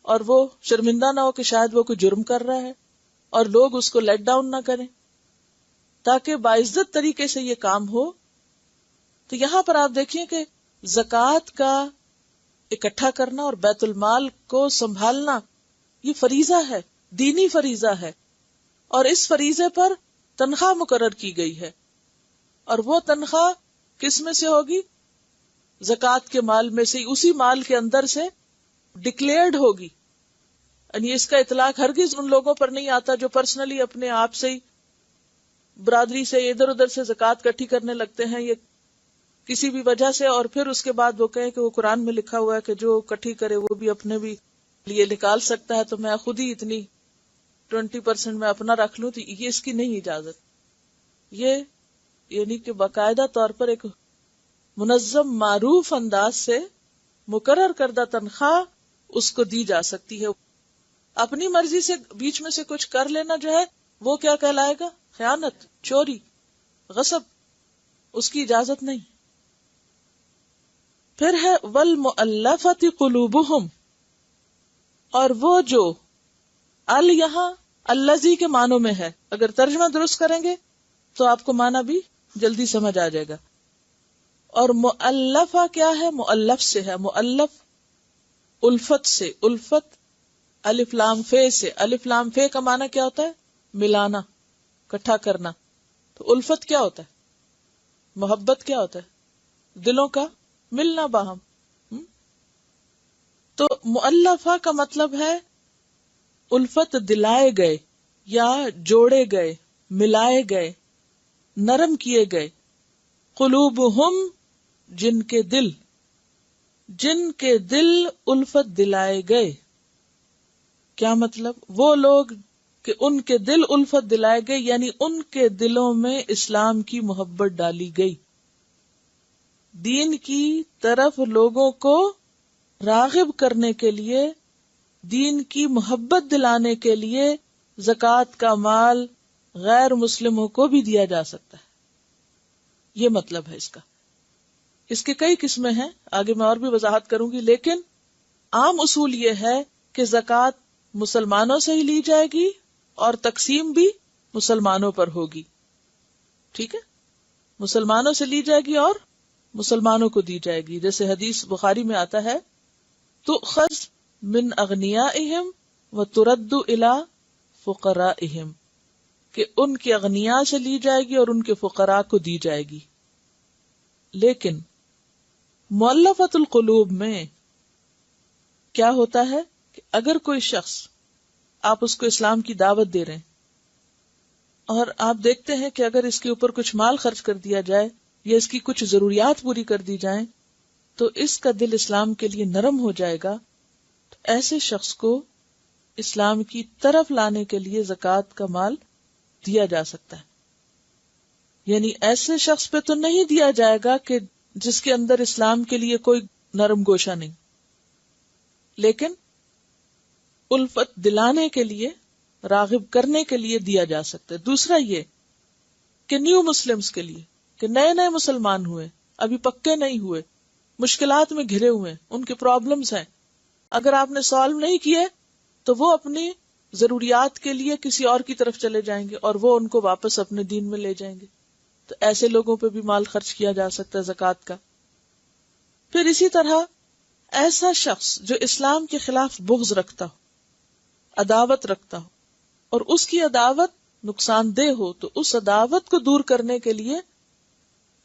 اور وہ شرمندہ نہ ہو کہ شاید وہ کوئی جرم کر رہا ہے اور لوگ اس کو لیٹ ڈاؤن نہ کریں، تاکہ باعزت طریقے سے یہ کام ہو. تو یہاں پر آپ دیکھیں کہ زکوٰۃ کا اکٹھا کرنا اور بیت المال کو سنبھالنا یہ فریضہ ہے، دینی فریضہ ہے، اور اس فریضے پر تنخواہ مقرر کی گئی ہے. اور وہ تنخواہ کس میں سے ہوگی؟ زکوٰۃ کے مال میں سے، اسی مال کے اندر سے ڈکلیئرڈ ہوگی. یعنی اس کا اطلاق ہرگز ان لوگوں پر نہیں آتا جو پرسنلی اپنے آپ سے ہی برادری سے ادھر ادھر سے زکوٰۃ اکٹھی کرنے لگتے ہیں یا کسی بھی وجہ سے، اور پھر اس کے بعد وہ کہیں کہ وہ قرآن میں لکھا ہوا ہے کہ جو اکٹھی کرے وہ بھی اپنے بھی لیے نکال سکتا ہے، تو میں خود ہی اتنی 20% میں اپنا رکھ لوں. تو یہ اس کی نہیں اجازت. یہ یعنی کہ باقاعدہ طور پر ایک منظم معروف انداز سے مقرر کردہ تنخواہ اس کو دی جا سکتی ہے. اپنی مرضی سے بیچ میں سے کچھ کر لینا جو ہے وہ کیا کہلائے گا؟ خیانت، چوری، غصب. اس کی اجازت نہیں. پھر ہے والمؤلفۃ قلوبہم، اور وہ جو ال یہاں الذی کے معنوں میں ہے، اگر ترجمہ درست کریں گے تو آپ کو معنی بھی جلدی سمجھ آ جائے گا. اور مؤلفہ کیا ہے؟ مؤلف سے ہے. مؤلف الفت سے، الفت الف لام فے سے. الف لام فے کا معنی کیا ہوتا ہے؟ ملانا، اکٹھا کرنا. تو الفت کیا ہوتا ہے؟ محبت کیا ہوتا ہے؟ دلوں کا ملنا باہم. تو مؤلفہ کا مطلب ہے الفت دلائے گئے یا جوڑے گئے، ملائے گئے، نرم کیے گئے. قلوبہم جن کے دل، جن کے دل الفت دلائے گئے. کیا مطلب؟ وہ لوگ کہ ان کے دل الفت دلائے گئے، یعنی ان کے دلوں میں اسلام کی محبت ڈالی گئی، دین کی طرف لوگوں کو راغب کرنے کے لیے، دین کی محبت دلانے کے لیے زکوٰۃ کا مال غیر مسلموں کو بھی دیا جا سکتا ہے. یہ مطلب ہے اس کا. اس کے کئی قسمیں ہیں، آگے میں اور بھی وضاحت کروں گی، لیکن عام اصول یہ ہے کہ زکوٰۃ مسلمانوں سے ہی لی جائے گی اور تقسیم بھی مسلمانوں پر ہوگی. ٹھیک ہے، مسلمانوں سے لی جائے گی اور مسلمانوں کو دی جائے گی. جیسے حدیث بخاری میں آتا ہے تؤخذ من اغنیائہم وترد الی فقرائہم، کہ ان کے اغنیاء سے لی جائے گی اور ان کے فقراء کو دی جائے گی. لیکن مؤلفۃ القلوب میں کیا ہوتا ہے کہ اگر کوئی شخص، آپ اس کو اسلام کی دعوت دے رہے ہیں اور آپ دیکھتے ہیں کہ اگر اس کے اوپر کچھ مال خرچ کر دیا جائے یا اس کی کچھ ضروریات پوری کر دی جائیں تو اس کا دل اسلام کے لیے نرم ہو جائے گا، تو ایسے شخص کو اسلام کی طرف لانے کے لیے زکوٰۃ کا مال دیا جا سکتا ہے. یعنی ایسے شخص پہ تو نہیں دیا جائے گا کہ جس کے اندر اسلام کے لیے کوئی نرم گوشہ نہیں، لیکن الفت دلانے کے لیے، راغب کرنے کے لیے دیا جا سکتا ہے. دوسرا یہ کہ نیو مسلمز کے لیے، کہ نئے نئے مسلمان ہوئے، ابھی پکے نہیں ہوئے، مشکلات میں گھرے ہوئے، ان کے پرابلمز ہیں، اگر آپ نے سالو نہیں کیے تو وہ اپنی ضروریات کے لیے کسی اور کی طرف چلے جائیں گے اور وہ ان کو واپس اپنے دین میں لے جائیں گے. تو ایسے لوگوں پہ بھی مال خرچ کیا جا سکتا ہے زکوٰۃ کا. پھر اسی طرح ایسا شخص جو اسلام کے خلاف بغض رکھتا ہو، عداوت رکھتا ہو، اور اس کی عداوت نقصان دہ ہو، تو اس عداوت کو دور کرنے کے لیے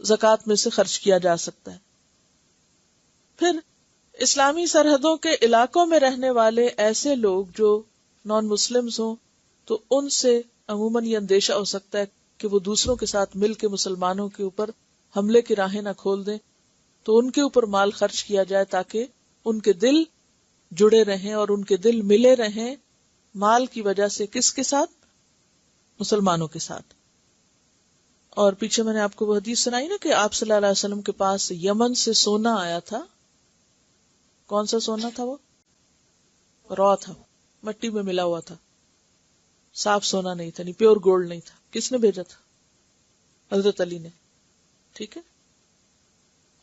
زکوٰۃ میں سے خرچ کیا جا سکتا ہے. پھر اسلامی سرحدوں کے علاقوں میں رہنے والے ایسے لوگ جو نان مسلمز ہوں، تو ان سے عموماً یہ اندیشہ ہو سکتا ہے کہ وہ دوسروں کے ساتھ مل کے مسلمانوں کے اوپر حملے کی راہیں نہ کھول دیں، تو ان کے اوپر مال خرچ کیا جائے تاکہ ان کے دل جڑے رہیں اور ان کے دل ملے رہیں مال کی وجہ سے. کس کے ساتھ؟ مسلمانوں کے ساتھ. اور پیچھے میں نے آپ کو وہ حدیث سنائی نا کہ آپ صلی اللہ علیہ وسلم کے پاس یمن سے سونا آیا تھا. کون سا سونا تھا؟ وہ را تھا، مٹی میں ملا ہوا تھا، صاف سونا نہیں تھا، نہیں پیور گولڈ نہیں تھا. کس نے بھیجا تھا؟ حضرت علی نے. ٹھیک ہے.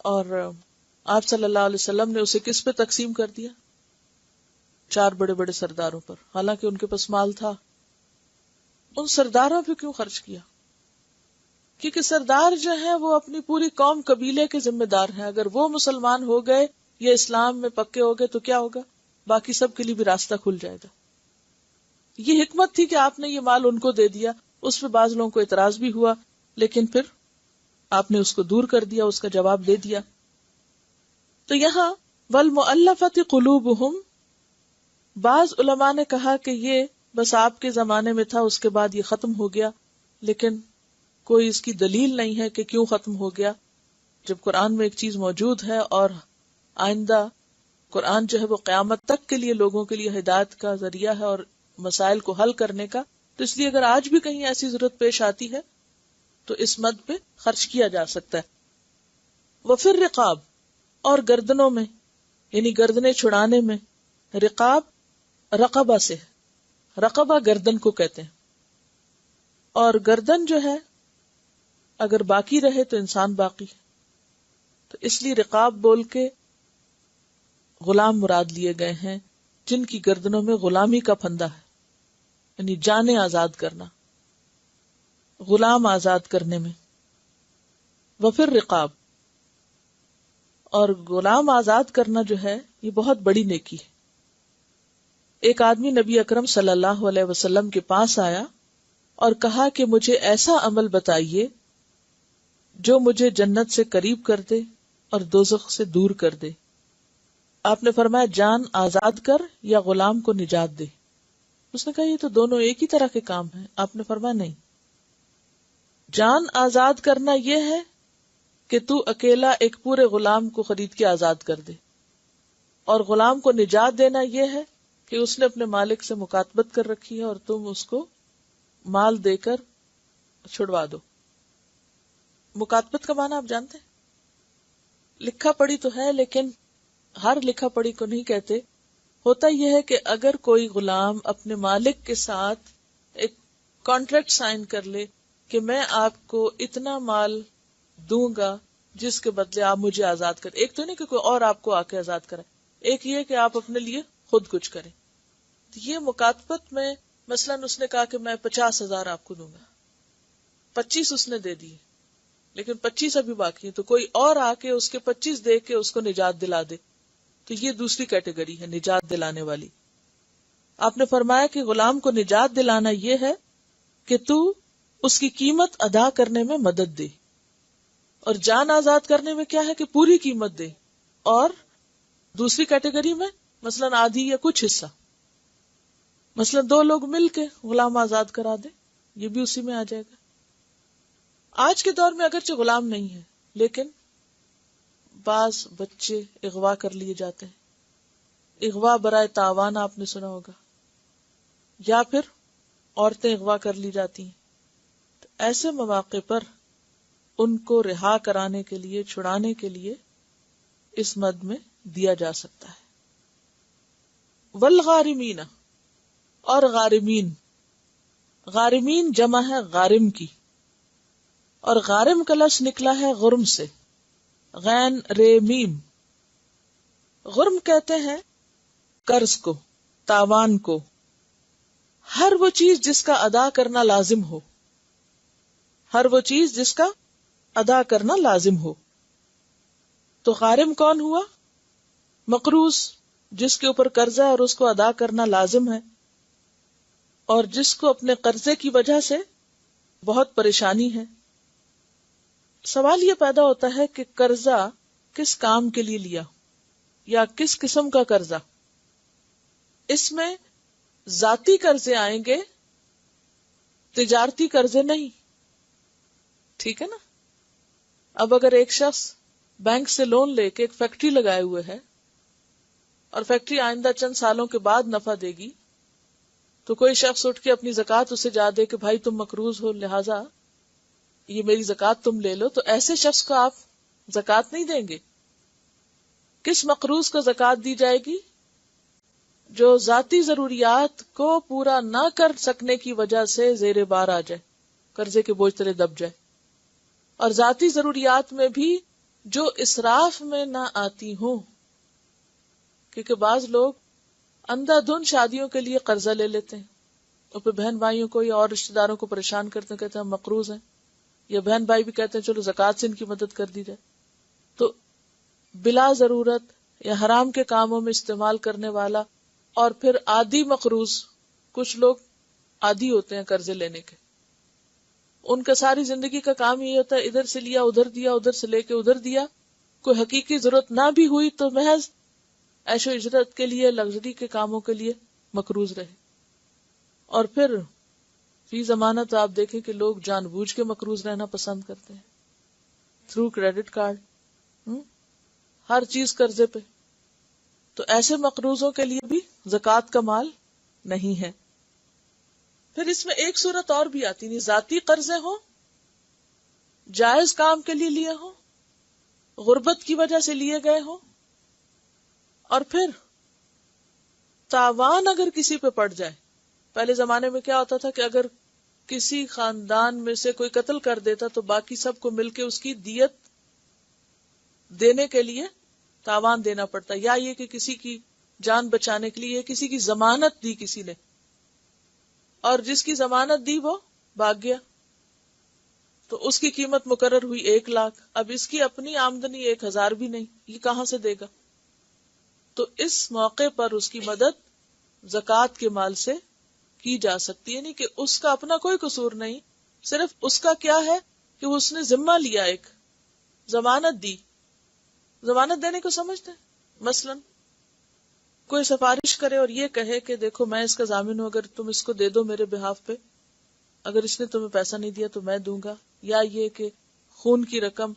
اور آپ صلی اللہ علیہ وسلم نے اسے کس پہ تقسیم کر دیا؟ 4 بڑے بڑے سرداروں پر، حالانکہ ان کے پاس مال تھا. ان سرداروں پہ کیوں خرچ کیا؟ کیونکہ سردار جو ہیں وہ اپنی پوری قوم قبیلے کے ذمہ دار ہیں. اگر وہ مسلمان ہو گئے یا اسلام میں پکے ہو گئے تو کیا ہوگا؟ باقی سب کے لیے بھی راستہ کھل جائے گا. یہ حکمت تھی کہ آپ نے یہ مال ان کو دے دیا. اس پہ بعض لوگوں کو اعتراض بھی ہوا، لیکن پھر آپ نے اس کو دور کر دیا، اس کا جواب دے دیا. تو یہاں وَالْمُؤَلَّفَةِ قُلُوبُهُمْ، بعض علماء نے کہا کہ یہ بس آپ کے زمانے میں تھا، اس کے بعد یہ ختم ہو گیا، لیکن کوئی اس کی دلیل نہیں ہے کہ کیوں ختم ہو گیا. جب قرآن میں ایک چیز موجود ہے اور آئندہ قرآن جو ہے وہ قیامت تک کے لیے لوگوں کے لیے ہدایت کا ذریعہ ہے اور مسائل کو حل کرنے کا، تو اس لیے اگر آج بھی کہیں ایسی ضرورت پیش آتی ہے تو اس مد پہ خرچ کیا جا سکتا ہے. وفی الرقاب، اور گردنوں میں، یعنی گردنیں چھڑانے میں. رقاب رقبہ سے، رقبہ گردن کو کہتے ہیں. اور گردن جو ہے اگر باقی رہے تو انسان باقی ہے، تو اس لیے رقاب بول کے غلام مراد لیے گئے ہیں جن کی گردنوں میں غلامی کا پھندا ہے، یعنی جانیں آزاد کرنا، غلام آزاد کرنے میں. وفر رقاب، اور غلام آزاد کرنا جو ہے یہ بہت بڑی نیکی ہے. ایک آدمی نبی اکرم صلی اللہ علیہ وسلم کے پاس آیا اور کہا کہ مجھے ایسا عمل بتائیے جو مجھے جنت سے قریب کر دے اور دوزخ سے دور کر دے. آپ نے فرمایا جان آزاد کر یا غلام کو نجات دے. اس نے کہا یہ تو دونوں ایک ہی طرح کے کام ہیں. آپ نے فرمایا نہیں، جان آزاد کرنا یہ ہے کہ تو اکیلا ایک پورے غلام کو خرید کے آزاد کر دے، اور غلام کو نجات دینا یہ ہے کہ اس نے اپنے مالک سے مکاتبت کر رکھی ہے اور تم اس کو مال دے کر چھڑوا دو. مکاتبت کا معنی آپ جانتے ہیں؟ لکھا پڑھی تو ہے، لیکن ہر لکھا پڑھی کو نہیں کہتے. ہوتا یہ ہے کہ اگر کوئی غلام اپنے مالک کے ساتھ ایک کانٹریکٹ سائن کر لے کہ میں آپ کو اتنا مال دوں گا جس کے بدلے آپ مجھے آزاد کریں. ایک تو نہیں کہ کوئی اور آپ کو آ کے آزاد کرے، ایک یہ کہ آپ اپنے لیے خود کچھ کریں. یہ مکاتبت میں مثلاً اس نے کہا کہ میں 50,000 آپ کو دوں گا، 25 اس نے دے دی، لیکن 25 ابھی باقی ہے، تو کوئی اور آ کے اس کے 25 دے کے اس کو نجات دلا دے، تو یہ دوسری کیٹیگری ہے نجات دلانے والی. آپ نے فرمایا کہ غلام کو نجات دلانا یہ ہے کہ تو اس کی قیمت ادا کرنے میں مدد دے، اور جان آزاد کرنے میں کیا ہے کہ پوری قیمت دے، اور دوسری کیٹیگری میں مثلاً آدھی یا کچھ حصہ، مثلاً 2 لوگ مل کے غلام آزاد کرا دے، یہ بھی اسی میں آ جائے گا. آج کے دور میں اگرچہ غلام نہیں ہے، لیکن بعض بچے اغوا کر لیے جاتے ہیں. اغوا برائے تاوان آپ نے سنا ہوگا، یا پھر عورتیں اغوا کر لی جاتی ہیں. تو ایسے مواقع پر ان کو رہا کرانے کے لیے، چھڑانے کے لیے اس مد میں دیا جا سکتا ہے. والغارمین، اور غارمین، غارمین جمع ہے غارم کی، اور غارم کا لفظ نکلا ہے غرم سے، غین رے میم. غرم کہتے ہیں قرض کو، تاوان کو، ہر وہ چیز جس کا ادا کرنا لازم ہو، ہر وہ چیز جس کا ادا کرنا لازم ہو. تو غارم کون ہوا؟ مقروض، جس کے اوپر قرضہ ہے اور اس کو ادا کرنا لازم ہے، اور جس کو اپنے قرضے کی وجہ سے بہت پریشانی ہے. سوال یہ پیدا ہوتا ہے کہ قرضہ کس کام کے لیے لیا، یا کس قسم کا قرضہ؟ اس میں ذاتی قرضے آئیں گے، تجارتی قرضے نہیں. ٹھیک ہے نا؟ اب اگر ایک شخص بینک سے لون لے کے ایک فیکٹری لگائے ہوئے ہے، اور فیکٹری آئندہ چند سالوں کے بعد نفع دے گی، تو کوئی شخص اٹھ کے اپنی زکوٰۃ اسے جا دے کہ بھائی تم مقروض ہو، لہذا یہ میری زکوٰۃ تم لے لو، تو ایسے شخص کو آپ زکوٰۃ نہیں دیں گے. کس مقروض کو زکوٰۃ دی جائے گی؟ جو ذاتی ضروریات کو پورا نہ کر سکنے کی وجہ سے زیر بار آ جائے، قرضے کے بوجھ تلے دب جائے. اور ذاتی ضروریات میں بھی جو اسراف میں نہ آتی ہوں، کیونکہ بعض لوگ اندھا دھند شادیوں کے لیے قرضہ لے لیتے ہیں، اور پھر بہن بھائیوں کو یا اور رشتے داروں کو پریشان کرتے ہیں، کہتے ہیں ہم مقروض ہیں، یا بہن بھائی بھی کہتے ہیں چلو زکوٰۃ سے ان کی مدد کر دی جائے. تو بلا ضرورت یا حرام کے کاموں میں استعمال کرنے والا، اور پھر عادی مقروض، کچھ لوگ عادی ہوتے ہیں قرضے لینے کے، ان کا ساری زندگی کا کام یہ ہوتا ہے ادھر سے لیا ادھر دیا، ادھر سے لے کے ادھر دیا، کوئی حقیقی ضرورت نہ بھی ہوئی تو محض عیش و عشرت کے لیے، لگژری کے کاموں کے لیے مقروض رہے. اور پھر فی زمانہ تو آپ دیکھیں کہ لوگ جان بوجھ کے مقروض رہنا پسند کرتے ہیں، تھرو کریڈٹ کارڈ، ہر چیز قرضے پہ. تو ایسے مقروضوں کے لیے بھی زکوٰۃ کا مال نہیں ہے. پھر اس میں ایک صورت اور بھی آتی نہیں، ذاتی قرضے ہوں، جائز کام کے لیے لیے ہوں، غربت کی وجہ سے لیے گئے ہوں، اور پھر تاوان اگر کسی پہ پڑ جائے. پہلے زمانے میں کیا ہوتا تھا کہ اگر کسی خاندان میں سے کوئی قتل کر دیتا تو باقی سب کو مل کے اس کی دیت دینے کے لیے تاوان دینا پڑتا، یا یہ کہ کسی کی جان بچانے کے لیے کسی کی ضمانت دی کسی نے، اور جس کی ضمانت دی وہ بھاگ گیا تو اس کی قیمت مقرر ہوئی 1,00,000. اب اس کی اپنی آمدنی 1,000 بھی نہیں، یہ کہاں سے دے گا؟ تو اس موقع پر اس کی مدد زکوٰۃ کے مال سے کی جا سکتی ہے. نہیں کہ اس کا اپنا کوئی قصور نہیں، صرف اس کا کیا ہے کہ اس نے ذمہ لیا، ایک ضمانت دی. ضمانت دینے کو سمجھتے ہیں؟ مثلا کوئی سفارش کرے اور یہ کہے کہ دیکھو میں اس کا ضامن ہوں، اگر تم اس کو دے دو میرے بہاف پہ، اگر اس نے تمہیں پیسہ نہیں دیا تو میں دوں گا. یا یہ کہ خون کی رقم،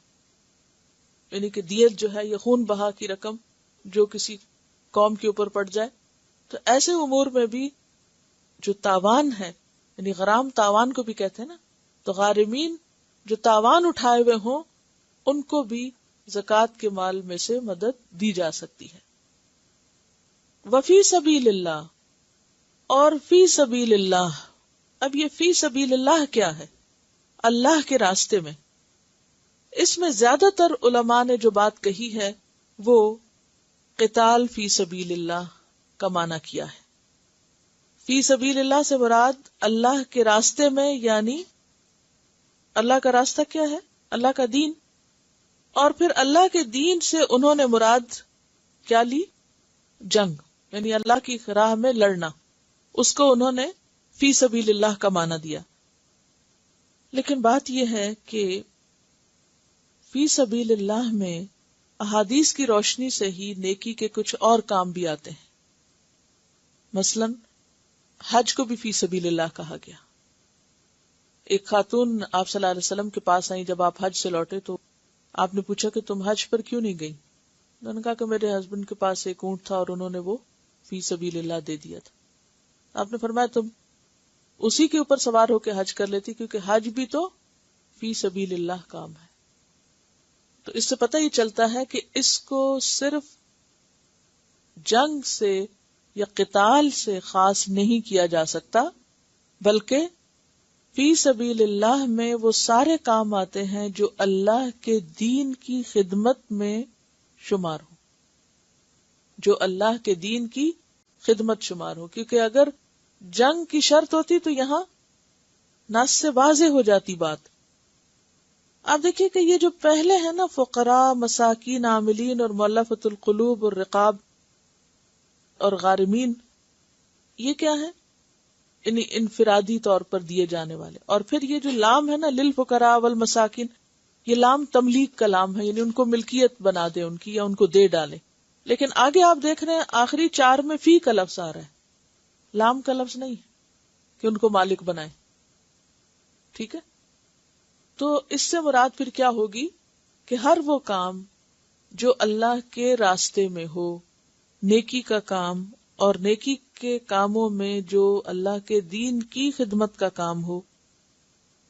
یعنی کہ دیت جو ہے، یہ خون بہا کی رقم جو کسی قوم کے اوپر پڑ جائے. تو ایسے امور میں بھی جو تاوان ہے، یعنی غرام تاوان کو بھی کہتے ہیں نا، تو غارمین جو تاوان اٹھائے ہوئے ہوں ان کو بھی زکوٰۃ کے مال میں سے مدد دی جا سکتی ہے. وفی سبیل اللہ، اور فی سبیل اللہ. اب یہ فی سبیل اللہ کیا ہے؟ اللہ کے راستے میں. اس میں زیادہ تر علماء نے جو بات کہی ہے وہ قتال فی سبیل اللہ کا معنی کیا ہے. فی سبیل اللہ سے مراد اللہ کے راستے میں، یعنی اللہ کا راستہ کیا ہے؟ اللہ کا دین. اور پھر اللہ کے دین سے انہوں نے مراد کیا لی؟ جنگ، یعنی اللہ کی راہ میں لڑنا. اس کو انہوں نے فی سبیل اللہ کا معنی دیا. لیکن بات یہ ہے کہ فی سبیل اللہ میں احادیث کی روشنی سے ہی نیکی کے کچھ اور کام بھی آتے ہیں. مثلا حج کو بھی فی سبیل اللہ کہا گیا. ایک خاتون آپ صلی اللہ علیہ وسلم کے پاس آئی جب آپ حج سے لوٹے، تو آپ نے پوچھا کہ تم حج پر کیوں نہیں گئی؟ انہوں نے کہا کہ میرے ہسبینڈ کے پاس ایک اونٹ تھا اور انہوں نے وہ فی سبیل اللہ دے دیا تھا. آپ نے فرمایا تم اسی کے اوپر سوار ہو کے حج کر لیتی، کیونکہ حج بھی تو فی سبیل اللہ کام ہے. تو اس سے پتہ ہی چلتا ہے کہ اس کو صرف جنگ سے یا قتال سے خاص نہیں کیا جا سکتا، بلکہ فی سبیل اللہ میں وہ سارے کام آتے ہیں جو اللہ کے دین کی خدمت میں شمار ہو، جو اللہ کے دین کی خدمت شمار ہو. کیونکہ اگر جنگ کی شرط ہوتی تو یہاں نص سے واضح ہو جاتی بات. آپ دیکھیے کہ یہ جو پہلے ہیں نا، فقراء، مساکین، عاملین اور مؤلفۃ القلوب اور رقاب اور غارمین، یہ کیا ہے؟ یعنی انفرادی طور پر دیے جانے والے. اور پھر یہ جو لام ہے نا، للفقراء والمساکین، یہ لام تملیک کا لام ہے، یعنی ان کو ملکیت بنا دے ان کی، یا ان کو دے ڈالے. لیکن آگے آپ دیکھ رہے ہیں آخری 4 میں فی کا لفظ آ رہا ہے، لام کا لفظ نہیں کہ ان کو مالک بنائے. ٹھیک ہے، تو اس سے مراد پھر کیا ہوگی کہ ہر وہ کام جو اللہ کے راستے میں ہو، نیکی کا کام، اور نیکی کے کاموں میں جو اللہ کے دین کی خدمت کا کام ہو،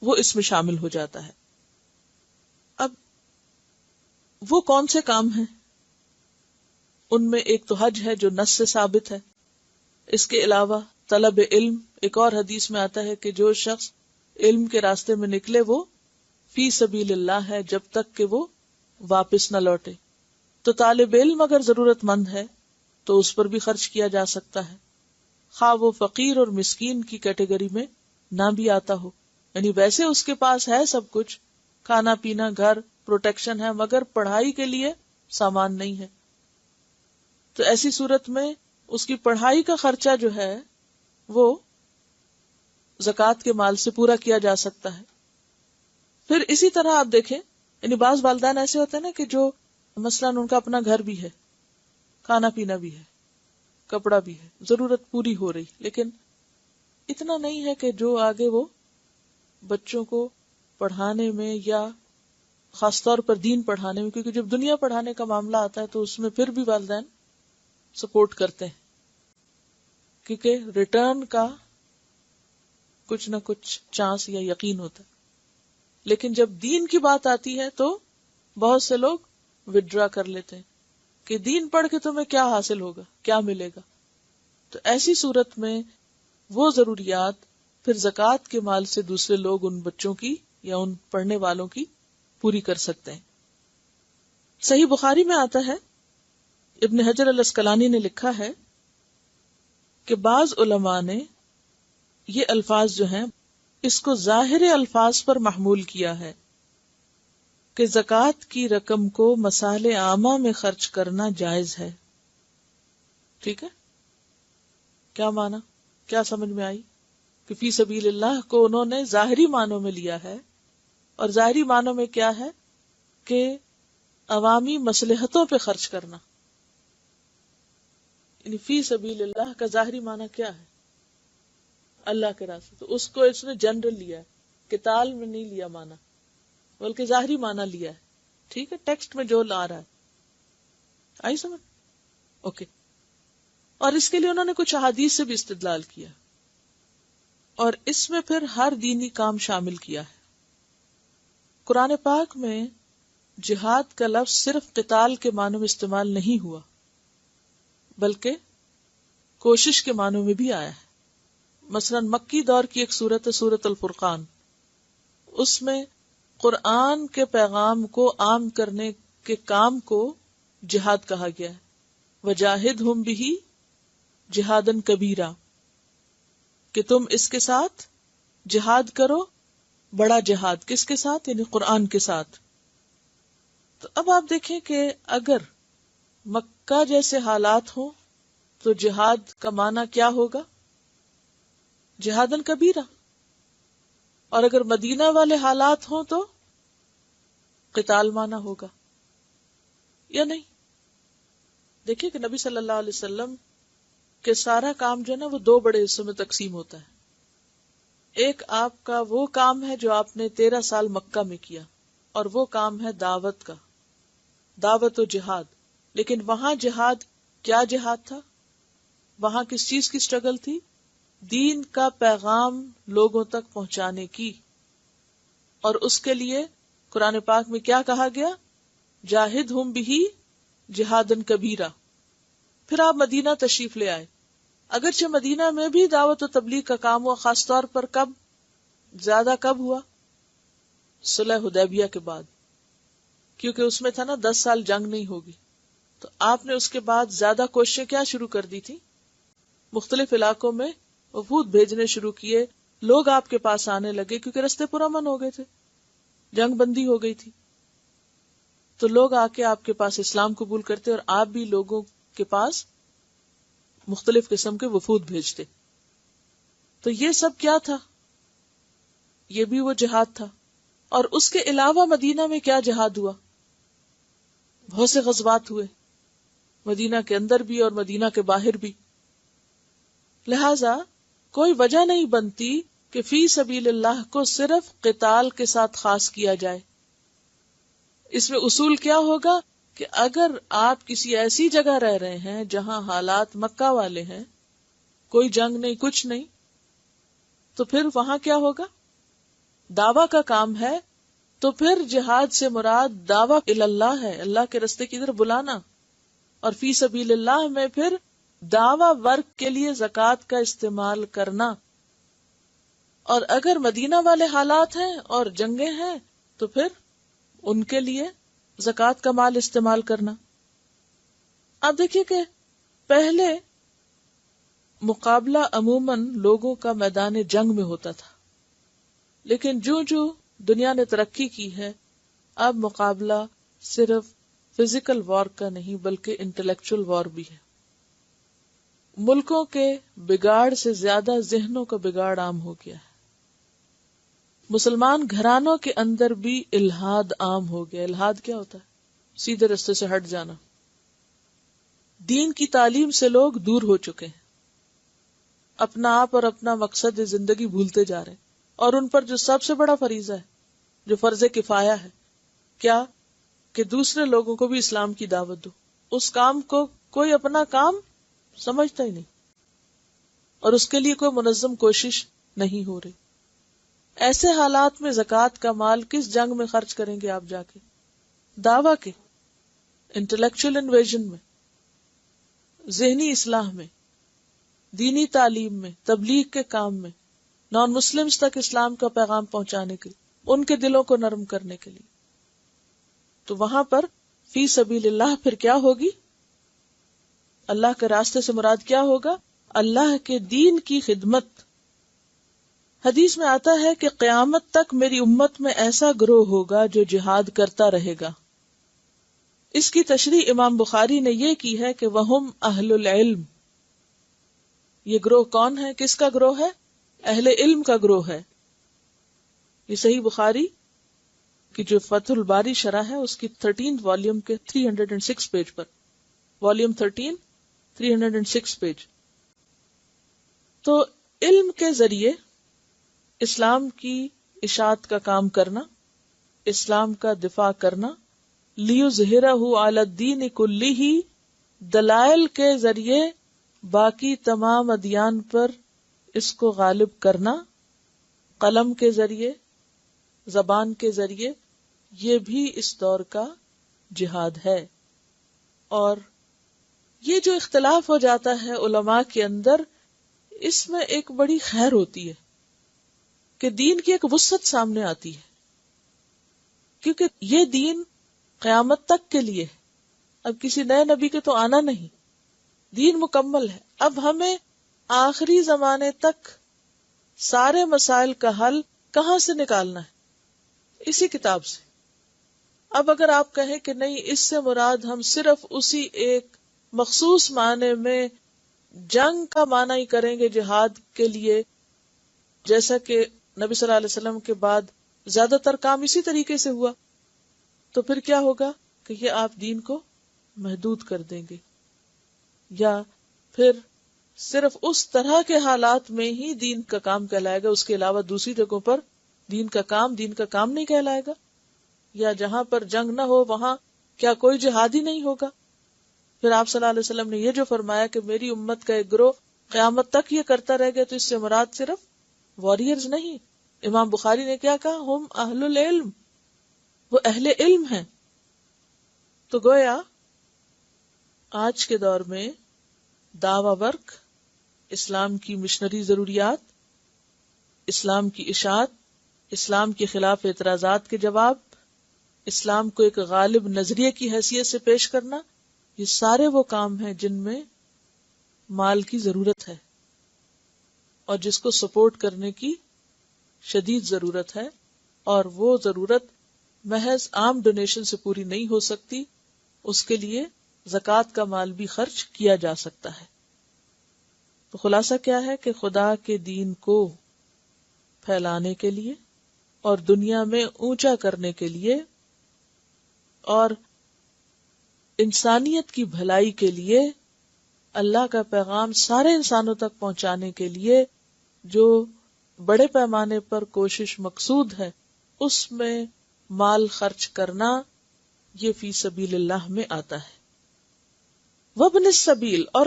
وہ اس میں شامل ہو جاتا ہے. وہ کون سے کام ہیں؟ ان میں ایک تو حج ہے جو نص سے ثابت ہے. اس کے علاوہ طلب علم، ایک اور حدیث میں آتا ہے کہ جو شخص علم کے راستے میں نکلے وہ فی سبیل اللہ ہے جب تک کہ وہ واپس نہ لوٹے. تو طالب علم اگر ضرورت مند ہے تو اس پر بھی خرچ کیا جا سکتا ہے، خواہ وہ فقیر اور مسکین کی کیٹیگری میں نہ بھی آتا ہو. یعنی ویسے اس کے پاس ہے سب کچھ، کھانا پینا، گھر، پروٹیکشن ہے، مگر پڑھائی کے لیے سامان نہیں ہے. تو ایسی صورت میں اس کی پڑھائی کا خرچہ جو ہے وہ زکوٰۃ کے مال سے پورا کیا جا سکتا ہے. پھر اسی طرح آپ دیکھیں، یعنی بعض والدین ایسے ہوتے ہیں نا کہ جو مثلاً ان کا اپنا گھر بھی ہے، کھانا پینا بھی ہے، کپڑا بھی ہے، ضرورت پوری ہو رہی، لیکن اتنا نہیں ہے کہ جو آگے وہ بچوں کو پڑھانے میں یا خاص طور پر دین پڑھانے میں، کیونکہ جب دنیا پڑھانے کا معاملہ آتا ہے تو اس میں پھر بھی والدین سپورٹ کرتے ہیں، کیونکہ ریٹرن کا کچھ نہ کچھ چانس یا یقین ہوتا ہے. لیکن جب دین کی بات آتی ہے تو بہت سے لوگ وڈرا کر لیتے ہیں کہ دین پڑھ کے تمہیں کیا حاصل ہوگا، کیا ملے گا. تو ایسی صورت میں وہ ضروریات پھر زکوٰۃ کے مال سے دوسرے لوگ ان بچوں کی یا ان پڑھنے والوں کی پوری کر سکتے ہیں. صحیح بخاری میں آتا ہے، ابن حجر الاسقلانی نے لکھا ہے کہ بعض علماء نے یہ الفاظ جو ہیں اس کو ظاہر الفاظ پر محمول کیا ہے کہ زکوٰۃ کی رقم کو مصالح عامہ میں خرچ کرنا جائز ہے. ٹھیک ہے، کیا مانا، کیا سمجھ میں آئی؟ کہ فی سبیل اللہ کو انہوں نے ظاہری معنوں میں لیا ہے، اور ظاہری معنوں میں کیا ہے کہ عوامی مصلحتوں پہ خرچ کرنا. یعنی فی سبیل اللہ کا ظاہری معنی کیا ہے؟ اللہ کے راستے. تو اس کو اس نے جنرل لیا ہے، قتال میں نہیں لیا معنی، بلکہ ظاہری معنی لیا ہے. ٹھیک ہے، ٹیکسٹ میں جو لا رہا ہے. آئی سمجھ؟ اوکے. اور اس کے لیے انہوں نے کچھ احادیث سے بھی استدلال کیا، اور اس میں پھر ہر دینی کام شامل کیا ہے. قرآن پاک میں جہاد کا لفظ صرف قتال کے معنوں میں استعمال نہیں ہوا، بلکہ کوشش کے معنوں میں بھی آیا ہے. مثلا مکی دور کی ایک سورت ہے سورت الفرقان، اس میں قرآن کے پیغام کو عام کرنے کے کام کو جہاد کہا گیا ہے. وجاہدہم بہ جہادا کبیرا، کہ تم اس کے ساتھ جہاد کرو، بڑا جہاد. کس کے ساتھ؟ یعنی قرآن کے ساتھ. تو اب آپ دیکھیں کہ اگر مکہ جیسے حالات ہوں تو جہاد کا معنی کیا ہوگا؟ جہادن کبیرہ. اور اگر مدینہ والے حالات ہوں تو قتال معنی ہوگا یا نہیں؟ دیکھیے کہ نبی صلی اللہ علیہ وسلم کہ سارا کام جو ہے نا وہ دو بڑے حصوں میں تقسیم ہوتا ہے. ایک آپ کا وہ کام ہے جو آپ نے 13 سال مکہ میں کیا، اور وہ کام ہے دعوت کا، دعوت و جہاد. لیکن وہاں جہاد کیا جہاد تھا؟ وہاں کس چیز کی سٹرگل تھی؟ دین کا پیغام لوگوں تک پہنچانے کی. اور اس کے لیے قرآن پاک میں کیا کہا گیا؟ جاہدہم بہ جہادن کبیرہ. پھر آپ مدینہ تشریف لے آئے. اگرچہ مدینہ میں بھی دعوت و تبلیغ کا کام ہوا، خاص طور پر کب زیادہ کب ہوا؟ صلح حدیبیہ کے بعد، کیونکہ اس میں تھا نا 10 سال جنگ نہیں ہوگی. تو آپ نے اس کے بعد زیادہ کوششیں کیا شروع کر دی تھی؟ مختلف علاقوں میں وفود بھیجنے شروع کیے. لوگ آپ کے پاس آنے لگے کیونکہ رستے پرامن ہو گئے تھے، جنگ بندی ہو گئی تھی. تو لوگ آ کے آپ کے پاس اسلام قبول کرتے، اور آپ بھی لوگوں کے پاس مختلف قسم کے وفود بھیجتے. تو یہ سب کیا تھا؟ یہ بھی وہ جہاد تھا. اور اس کے علاوہ مدینہ میں کیا جہاد ہوا؟ بہت سے غزوات ہوئے، مدینہ کے اندر بھی اور مدینہ کے باہر بھی. لہذا کوئی وجہ نہیں بنتی کہ فی سبیل اللہ کو صرف قتال کے ساتھ خاص کیا جائے. اس میں اصول کیا ہوگا کہ اگر آپ کسی ایسی جگہ رہ رہے ہیں جہاں حالات مکہ والے ہیں، کوئی جنگ نہیں، کچھ نہیں، تو پھر وہاں کیا ہوگا؟ دعویٰ کا کام ہے تو پھر جہاد سے مراد دعویٰ اللہ ہے، اللہ کے راستے کی طرف بلانا، اور فی سبیل اللہ میں پھر دعویٰ ورک کے لیے زکوٰۃ کا استعمال کرنا. اور اگر مدینہ والے حالات ہیں اور جنگیں ہیں تو پھر ان کے لیے زکوٰۃ کا مال استعمال کرنا. آپ دیکھیے کہ پہلے مقابلہ عموماً لوگوں کا میدان جنگ میں ہوتا تھا، لیکن جو دنیا نے ترقی کی ہے، اب مقابلہ صرف فزیکل وار کا نہیں بلکہ انٹلیکچوئل وار بھی ہے. ملکوں کے بگاڑ سے زیادہ ذہنوں کا بگاڑ عام ہو گیا ہے. مسلمان گھرانوں کے اندر بھی الحاد عام ہو گیا. الحاد کیا ہوتا ہے؟ سیدھے رستے سے ہٹ جانا. دین کی تعلیم سے لوگ دور ہو چکے ہیں، اپنا آپ اور اپنا مقصد زندگی بھولتے جا رہے ہیں، اور ان پر جو سب سے بڑا فریضہ ہے، جو فرض کفایہ ہے، کیا کہ دوسرے لوگوں کو بھی اسلام کی دعوت دو. اس کام کو کوئی اپنا کام سمجھتا ہی نہیں، اور اس کے لیے کوئی منظم کوشش نہیں ہو رہی. ایسے حالات میں زکوٰۃ کا مال کس جنگ میں خرچ کریں گے آپ جا کے؟ دعویٰ کے، انٹلیکچوئل انویژن میں، ذہنی اصلاح میں، دینی تعلیم میں، تبلیغ کے کام میں، نان مسلمز تک اسلام کا پیغام پہنچانے کے لیے، ان کے دلوں کو نرم کرنے کے لیے. تو وہاں پر فی سبیل اللہ پھر کیا ہوگی؟ اللہ کے راستے سے مراد کیا ہوگا؟ اللہ کے دین کی خدمت. حدیث میں آتا ہے کہ قیامت تک میری امت میں ایسا گروہ ہوگا جو جہاد کرتا رہے گا. اس کی تشریح امام بخاری نے یہ کی ہے کہ وہم اہل العلم. یہ گروہ کون ہے؟ کس کا گروہ ہے؟ اہل علم کا گروہ ہے. یہ صحیح بخاری کی جو فتح الباری شرح ہے اس کی 13 والیوم کے 306 پیج پر، والیوم 13 306 پیج. تو علم کے ذریعے اسلام کی اشاعت کا کام کرنا، اسلام کا دفاع کرنا، لیظہرہ علی الدین کلہ، دلائل کے ذریعے باقی تمام ادیان پر اس کو غالب کرنا، قلم کے ذریعے، زبان کے ذریعے، یہ بھی اس دور کا جہاد ہے. اور یہ جو اختلاف ہو جاتا ہے علماء کے اندر، اس میں ایک بڑی خیر ہوتی ہے کہ دین کی ایک وسعت سامنے آتی ہے، کیونکہ یہ دین قیامت تک کے لیے، اب کسی نئے نبی کے تو آنا نہیں، دین مکمل ہے. اب ہمیں آخری زمانے تک سارے مسائل کا حل کہاں سے نکالنا ہے؟ اسی کتاب سے. اب اگر آپ کہیں کہ نہیں، اس سے مراد ہم صرف اسی ایک مخصوص معنی میں جنگ کا معنی ہی کریں گے جہاد کے لیے، جیسا کہ نبی صلی اللہ علیہ وسلم کے بعد زیادہ تر کام اسی طریقے سے ہوا، تو پھر کیا ہوگا کہ یہ آپ دین کو محدود کر دیں گے، یا پھر صرف اس طرح کے حالات میں ہی دین کا کام کہلائے گا، اس کے علاوہ دوسری جگہوں پر دین کا کام نہیں کہلائے گا. یا جہاں پر جنگ نہ ہو وہاں کیا کوئی جہاد ہی نہیں ہوگا؟ پھر آپ صلی اللہ علیہ وسلم نے یہ جو فرمایا کہ میری امت کا ایک گروہ قیامت تک یہ کرتا رہ گیا، تو اس سے مراد صرف واریئرز نہیں. امام بخاری نے کیا کہا؟ ہم اہل العلم، وہ اہل علم ہیں. تو گویا آج کے دور میں دعوی ورک، اسلام کی مشنری ضروریات، اسلام کی اشاعت، اسلام کے خلاف اعتراضات کے جواب، اسلام کو ایک غالب نظریے کی حیثیت سے پیش کرنا، یہ سارے وہ کام ہیں جن میں مال کی ضرورت ہے اور جس کو سپورٹ کرنے کی شدید ضرورت ہے. اور وہ ضرورت محض عام ڈونیشن سے پوری نہیں ہو سکتی، اس کے لیے زکوٰۃ کا مال بھی خرچ کیا جا سکتا ہے. تو خلاصہ کیا ہے کہ خدا کے دین کو پھیلانے کے لیے اور دنیا میں اونچا کرنے کے لیے اور انسانیت کی بھلائی کے لیے، اللہ کا پیغام سارے انسانوں تک پہنچانے کے لیے جو بڑے پیمانے پر کوشش مقصود ہے، اس میں مال خرچ کرنا یہ فی سبیل اللہ میں آتا ہے. وابن السبیل، اور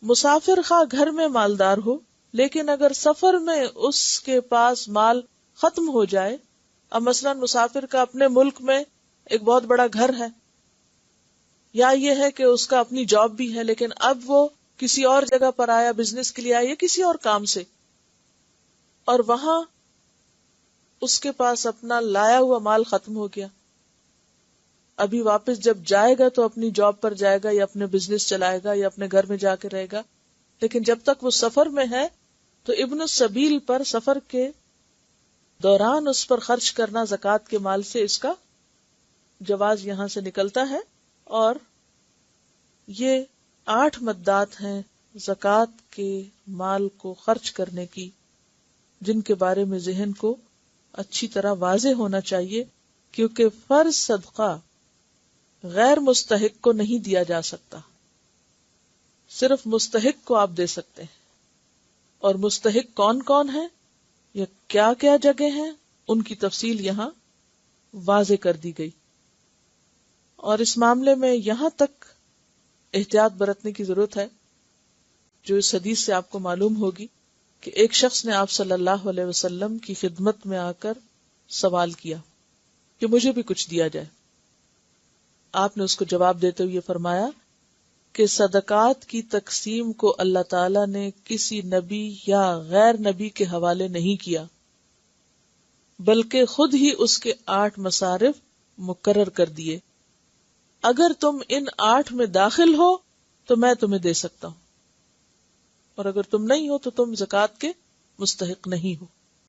مسافر خواہ گھر میں مالدار ہو، لیکن اگر سفر میں اس کے پاس مال ختم ہو جائے، اب مثلا مسافر کا اپنے ملک میں ایک بہت بڑا گھر ہے، یا یہ ہے کہ اس کا اپنی جاب بھی ہے، لیکن اب وہ کسی اور جگہ پر آیا، بزنس کے لیے آیا یا کسی اور کام سے، اور وہاں اس کے پاس اپنا لایا ہوا مال ختم ہو گیا. ابھی واپس جب جائے گا تو اپنی جاب پر جائے گا یا اپنے بزنس چلائے گا یا اپنے گھر میں جا کے رہے گا، لیکن جب تک وہ سفر میں ہے تو ابن السبیل پر سفر کے دوران اس پر خرچ کرنا زکوٰۃ کے مال سے اس کا جواز یہاں سے نکلتا ہے. اور یہ 8 مدات ہیں زکوٰۃ کے مال کو خرچ کرنے کی، جن کے بارے میں ذہن کو اچھی طرح واضح ہونا چاہیے، کیونکہ فرض صدقہ غیر مستحق کو نہیں دیا جا سکتا، صرف مستحق کو آپ دے سکتے ہیں. اور مستحق کون کون ہے یا کیا کیا جگہ ہیں، ان کی تفصیل یہاں واضح کر دی گئی. اور اس معاملے میں یہاں تک احتیاط برتنے کی ضرورت ہے جو اس حدیث سے آپ کو معلوم ہوگی کہ ایک شخص نے آپ صلی اللہ علیہ وسلم کی خدمت میں آ کر سوال کیا کہ مجھے بھی کچھ دیا جائے. آپ نے اس کو جواب دیتے ہوئے فرمایا کہ صدقات کی تقسیم کو اللہ تعالیٰ نے کسی نبی یا غیر نبی کے حوالے نہیں کیا، بلکہ خود ہی اس کے 8 مصارف مقرر کر دیے. اگر تم ان 8 میں داخل ہو تو میں تمہیں دے سکتا ہوں، اور اگر تم نہیں ہو تو تم زکوٰۃ کے مستحق نہیں ہو.